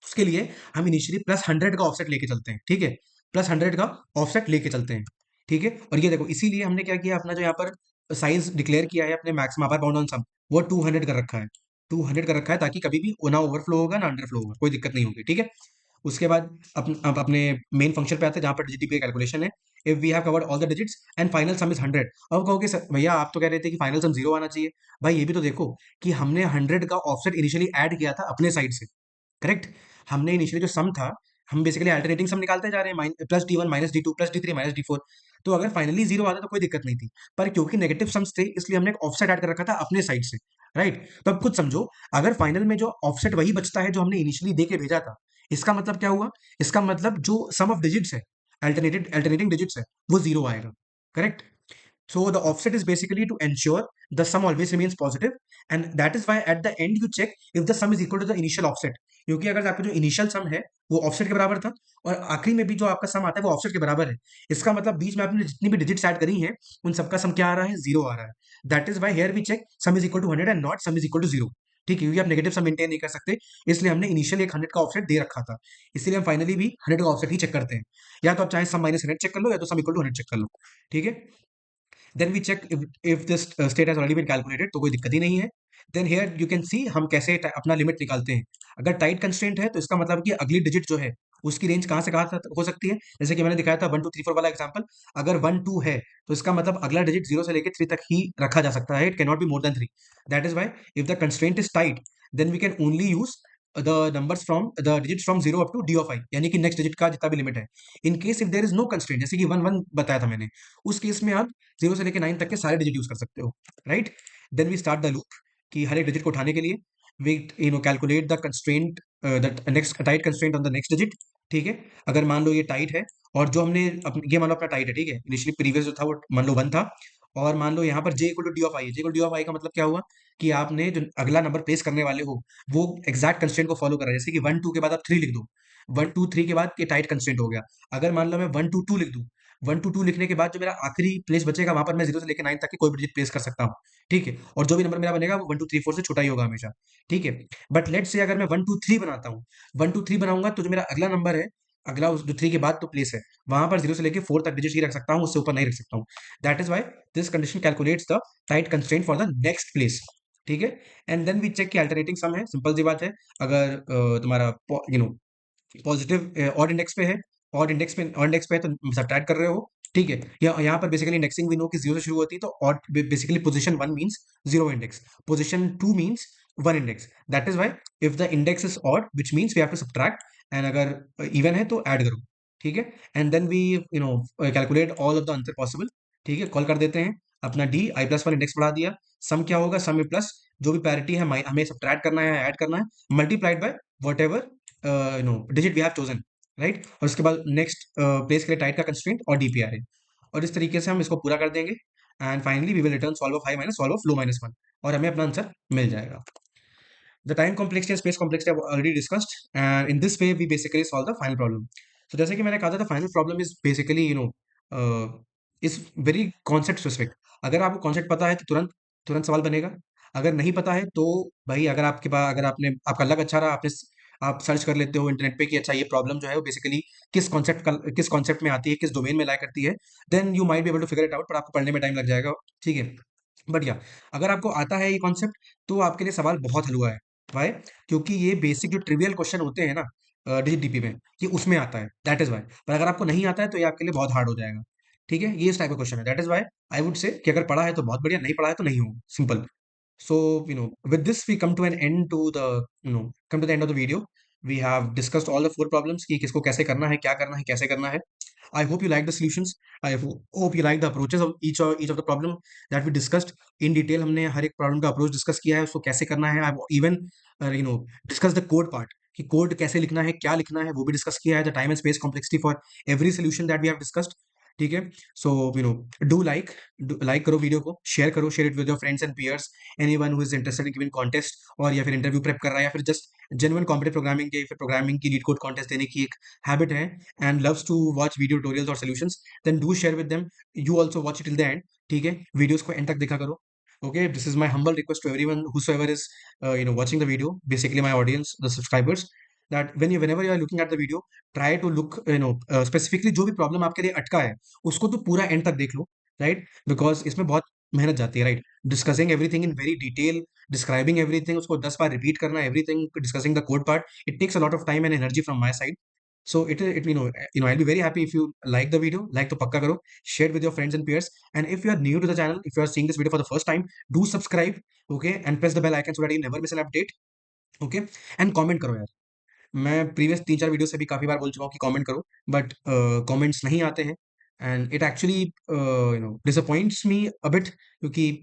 उसके लिए हम इनिशियली +100 का ऑफसेट लेके चलते हैं। ठीक है। +100 का ऑफसेट लेके चलते हैं। ठीक है। और ये देखो इसीलिए हमने क्या किया, अपना जो यहाँ पर साइज डिक्लेयर किया है अपने maximum upper bound on sum, वो 200 कर रखा है। 200 कर रखा है ताकि कभी भी ना ओवरफ्लो होगा ना अंडरफ्लो होगा, कोई दिक्कत नहीं होगी, ठीक है। उसके बाद अब अपने मेन फंक्शन पे आते हैं जहाँ पर जीटीपी कैलकुलेशन है। If we have covered all the digits and final sum is 100। अब कहोगे "सर, भैया आप तो कह रहे थे कि फाइनल सम 0 आना चाहिए"। भाई ये भी तो देखो कि हमने 100 का ऑफसेट इनिशियली ऐड किया था अपने साइड से, करेक्ट। हमने इनिशियली जो सम था, हम बेसिकली अल्टरनेटिंग सम निकालते जा रहे हैं, plus D one minus D two plus D three minus D four. तो अगर फाइनली जीरो आता तो कोई दिक्कत नहीं थी, पर क्योंकि नेगेटिव सम्स थे इसलिए हमने एक ऑफसेट ऐड कर रखा था अपने साइड से, राइट। तो अब खुद समझो, अगर फाइनल में जो ऑफसेट वही बचता है जो हमने इनिशियली दे के भेजा था, इसका मतलब क्या हुआ? इसका मतलब जो सम ऑफ डिजिट्स है, अल्टरनेटिंग डिजिट्स है, वो जीरो आएगा, correct. So the offset is basically to ensure the sum always remains positive, and that is why at the end you check if the sum is equal to the initial offset। क्योंकि अगर आपका जो initial सम है वो offset के बराबर था, और आखिरी में भी जो आपका सम आता है वो ऑफसेट के बराबर है, इसका मतलब बीच में आपने जितनी भी डिजिट्स ऐड करी हैं उन सबका सम क्या आ रहा है? जीरो आ रहा है। That is why here we check sum is equal to 100 and not sum is equal to zero. ठीक है, क्योंकि आप नेगेटिव सम मेंटेन नहीं कर सकते, इसलिए हमने इनिशियल एक 100 का ऑफसेट दे रखा था, इसलिए हम फाइनली भी 100 का ऑफसेट ही चेक करते हैं। या तो आप चाहे सम माइनस 100 चेक कर लो, या तो सम इक्वल टू 100 चेक कर लो, ठीक है। Then we check if this state has already been calculated, तो कोई दिक्कत ही नहीं है। Then here you can see हम कैसे अपना लिमिट निकालते हैं। अगर टाइट कंस्ट्रेंट है तो इसका मतलब कि अगली डिजिट जो है उसकी रेंज कहाँ से कहाँ तक हो सकती है। जैसे कि मैंने दिखाया था 1 2 3 4 वाला एग्जांपल, अगर 1 2 है तो इसका मतलब अगला डिजिट 0 से लेकर 3 तक ही रखा जा सकता है, it can not be more than 3। That is why if the constraint is tight, then we can only use the numbers from the digits from 0 up to D of I, यानी कि next digit का जितना भी limit है। In case if there is no constraint, जैसे कि 1 1 बताया था मैंने, उस केस में आप 0 से लेकर 9 तक के सारे डिजिट यूज कर सकते हो, right. Then we start the loop कि हर एक डिजिट को उठाने के लिए we calculate the constraint, the next tight constraint on the next digit. ठीक है, अगर मान लो ये टाइट है, और जो हमने ये मान लो अपना टाइट है, ठीक है, इनिशियली प्रीवियस जो था वो मान लो 1 था, और मान लो यहाँ पर j equal to D of I, j equal D of I का मतलब क्या हुआ कि आपने जो अगला नंबर प्लेस करने वाले हो वो एग्जैक्ट कंस्ट्रेंट को फॉलो कर रहा है। जैसे कि 1 2 के बाद आप 3 लिख दो, 1 2 3 के बाद ये टाइट कंस्ट्रेंट हो गया। अगर मान लो मैं 1 2 2 लिख दूं, 1 2 2 लिखने के बाद जो मेरा आखिरी प्लेस बचेगा वहां पर मैं 0 से लेकर 9 तक की कोई भी डिजिट प्लेस कर सकता हूँ, ठीक है। और जो भी नंबर मेरा बनेगा वो 1 2 3 4 से छोटा ही होगा हमेशा, ठीक है। बट लेट्स से अगर मैं 1 2 3 बनाता हूँ, 1 2 3 बनाऊंगा तो जो मेरा अगला नंबर है, अगला जो 3 के बाद तो प्लेस है, वहां पर 0 से लेकर 4 तक डिजिट ही रख सकता हूँ, उससे ऊपर नहीं रख सकता हूँ। That is why this condition calculates the tight constraint for the next place, ठीक है। एंड देन वी चेक कि अल्टरनेटिंग सम है, सिंपल सी बात है। अगर तुम्हारा पॉजिटिव ऑड इंडेक्स पे है, ऑड इंडेक्स पे है तो सब्ट्रैक्ट कर रहे हो, ठीक है। यहाँ पर बेसिकली इंडेक्सिंग भी नो कि 0 से शुरू होती है, तो odd basically position 1 means 0 index, position 2 means 1 index. That is why if the index is odd which means we have to subtract, and अगर इवन है तो ऐड करो, ठीक है। And then we calculate all of the answer possible, ठीक है। Call कर देते हैं अपना डी आई प्लस 1 इंडेक्स बढ़ा दिया, सम क्या होगा, सम प्लस जो भी पैरिटी है हमें सब्ट्रैक्ट करना है, ऐड करना है, multiplied by whatever digit we have chosen, right. और उसके बाद नेक्स्ट प्लेस के लिए टाइट का कंस्ट्रेंट और डीपीआर है, और इस तरीके से हम इसको पूरा कर देंगे। And finally we will return solve of high minus solve of low minus 1, और हमें अपना आंसर मिल जाएगा। The time complexity and space complexity I already discussed, and in this way we basically solve the final problem. तो जैसे कि मैंने कहा था, the final problem is basically is very concept specific. अगर आपको कॉन्सेप्ट पता है तो तुरंत तुरंत सवाल बनेगा। अगर नहीं पता है तो भाई, अगर आपके पास, अगर आपने आपका लक अच्छा रहा, आपने आप सर्च कर लेते हो इंटरनेट पे कि अच्छा ये प्रॉब्लम जो है वो बेसिकली किस कॉन्सेप्ट में आती है, किस डोमेन में लाई करती है, then you might be able to figure it out, पर आपको पढ़ने में टाइम लग जाएगा, ठीक है। बट या अगर आपको आता है ये कॉन्सेप्ट, तो आपके लिए सवाल बहुत हलवा है। वाई? क्योंकि ये बेसिक जो ट्रिवियल क्वेश्चन होते हैं ना डिजिट डीपी में, ये उसमें आता है, दैट इज वाई। पर अगर आपको नहीं आता है तो ये आपके लिए बहुत हार्ड हो जाएगा, ठीक है। ये इस टाइप का क्वेश्चन है, that is why I would say कि अगर पढ़ा है तो बहुत बढ़िया, नहीं पढ़ा है तो नहीं हो, simple. So, with this we come to an end to the, come to the end of the video. We have discussed all the four problems कि किसको कैसे करना है, क्या करना है, कैसे करना है। I hope you like the solutions. I hope you like the approaches of each of the problem that we discussed in detail. हमने हर एक प्रॉब्लम का अप्रोच डिस्कस किया है, उसको कैसे करना है। I've even discussed the code part कि कोड कैसे लिखना है, क्या लिखना है, वो भी डिस्कस किया है। The time and space complexity for every solution that we have discussed, ठीक है। सो डू लाइक करो वीडियो को, share it with your friends and peers, anyone who is interested in giving contest, और या फिर interview prep कर रहा है, या फिर जस्ट जेन्युइन कॉम्पिटिटिव प्रोग्रामिंग के, फिर प्रोग्रामिंग की लीड कोड कॉन्टेस्ट देने की एक हैबिट है, and loves to watch video tutorials और solutions, then do share with them. You also watch it till the end, ठीक है। वीडियोस को एंड तक देखा करो, okay। This is my humble request to everyone whosoever is watching the video, basically my audience, the subscribers, that whenever you are looking at the video, try to look, specifically जो भी problem आपके लिए अटका है उसको तो पूरा and तक देख लो, राइट? बिकॉज इसमें बहुत मेहनत जाती है, right? Discussing everything in very detail, describing everything, उसको 10 बार रिपीट करना, everything, discussing the code part, it takes a lot of time and energy from my side. So it I'll be very happy if you like the video. Like to pakka karo, share with your friends and peers. And if you are new to the channel, if you are seeing this video for the first time, do subscribe, okay, and press the bell icon so that you never miss an update, okay. And comment करो यार. मैं previous 3-4 video से भी काफी बार बोल चुका हूँ कि कमेंट करो, बट कमेंट्स नहीं आते हैं, and it actually disappoints me a bit, क्योंकि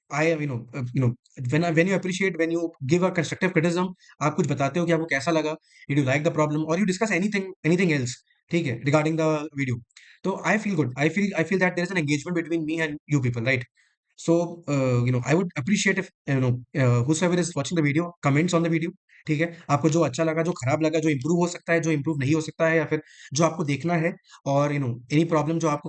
I when you appreciate, when you give a constructive criticism, आप कुछ बताते हो कि आपको कैसा लगा, did you like the problem, or you discuss anything else, ठीक है, regarding the video. तो I feel good. I feel that there is an engagement between me and you people, right? So I would appreciate if whosoever is watching the video comments on the video. ठीक है, आपको जो अच्छा लगा, जो खराब लगा, जो इम्प्रूव हो सकता है, जो इम्प्रूव नहीं हो सकता है, या फिर जो आपको देखना है, और एनी प्रॉब्लम जो आप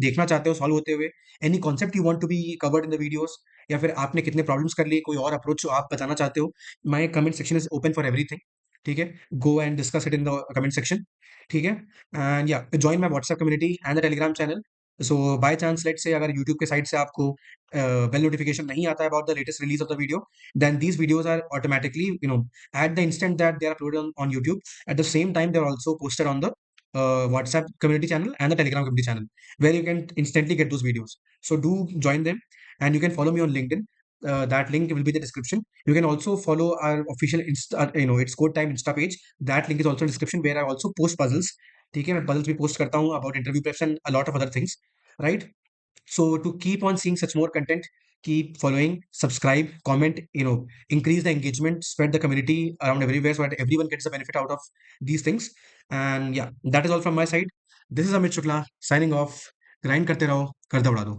देखना चाहते हो सॉल्व होते हुए, any concept you want to be covered in the videos, या फिर आपने कितने प्रॉब्लम्स कर लिए, कोई और अप्रोच जो आप बताना चाहते हो, my comment section is open for everything. ठीक है, go and discuss it in the comment section. ठीक है, एंड या join my WhatsApp community and the Telegram channel. So by chance let's say अगर यूट्यूब के साइड से आपको bell notification नहीं आता है about the latest release of the video, then these videos are automatically at the instant that they are uploaded on YouTube. At the same time, they're also posted on the WhatsApp community channel and the Telegram community channel, where you can instantly get those videos. So do join them, and you can follow me on LinkedIn. That link will be in the description. You can also follow our official it's Code Time Insta page. That link is also in the description, where I also post puzzles. ठीक है, मैं puzzles भी post करता हूँ about interview preps and a lot of other things, right? So to keep on seeing such more content, keep following, subscribe, comment, increase the engagement, spread the community around everywhere so that everyone gets the benefit out of these things. And yeah, that is all from my side. This is Amit Shukla signing off. Grind karte raho, kar uda do.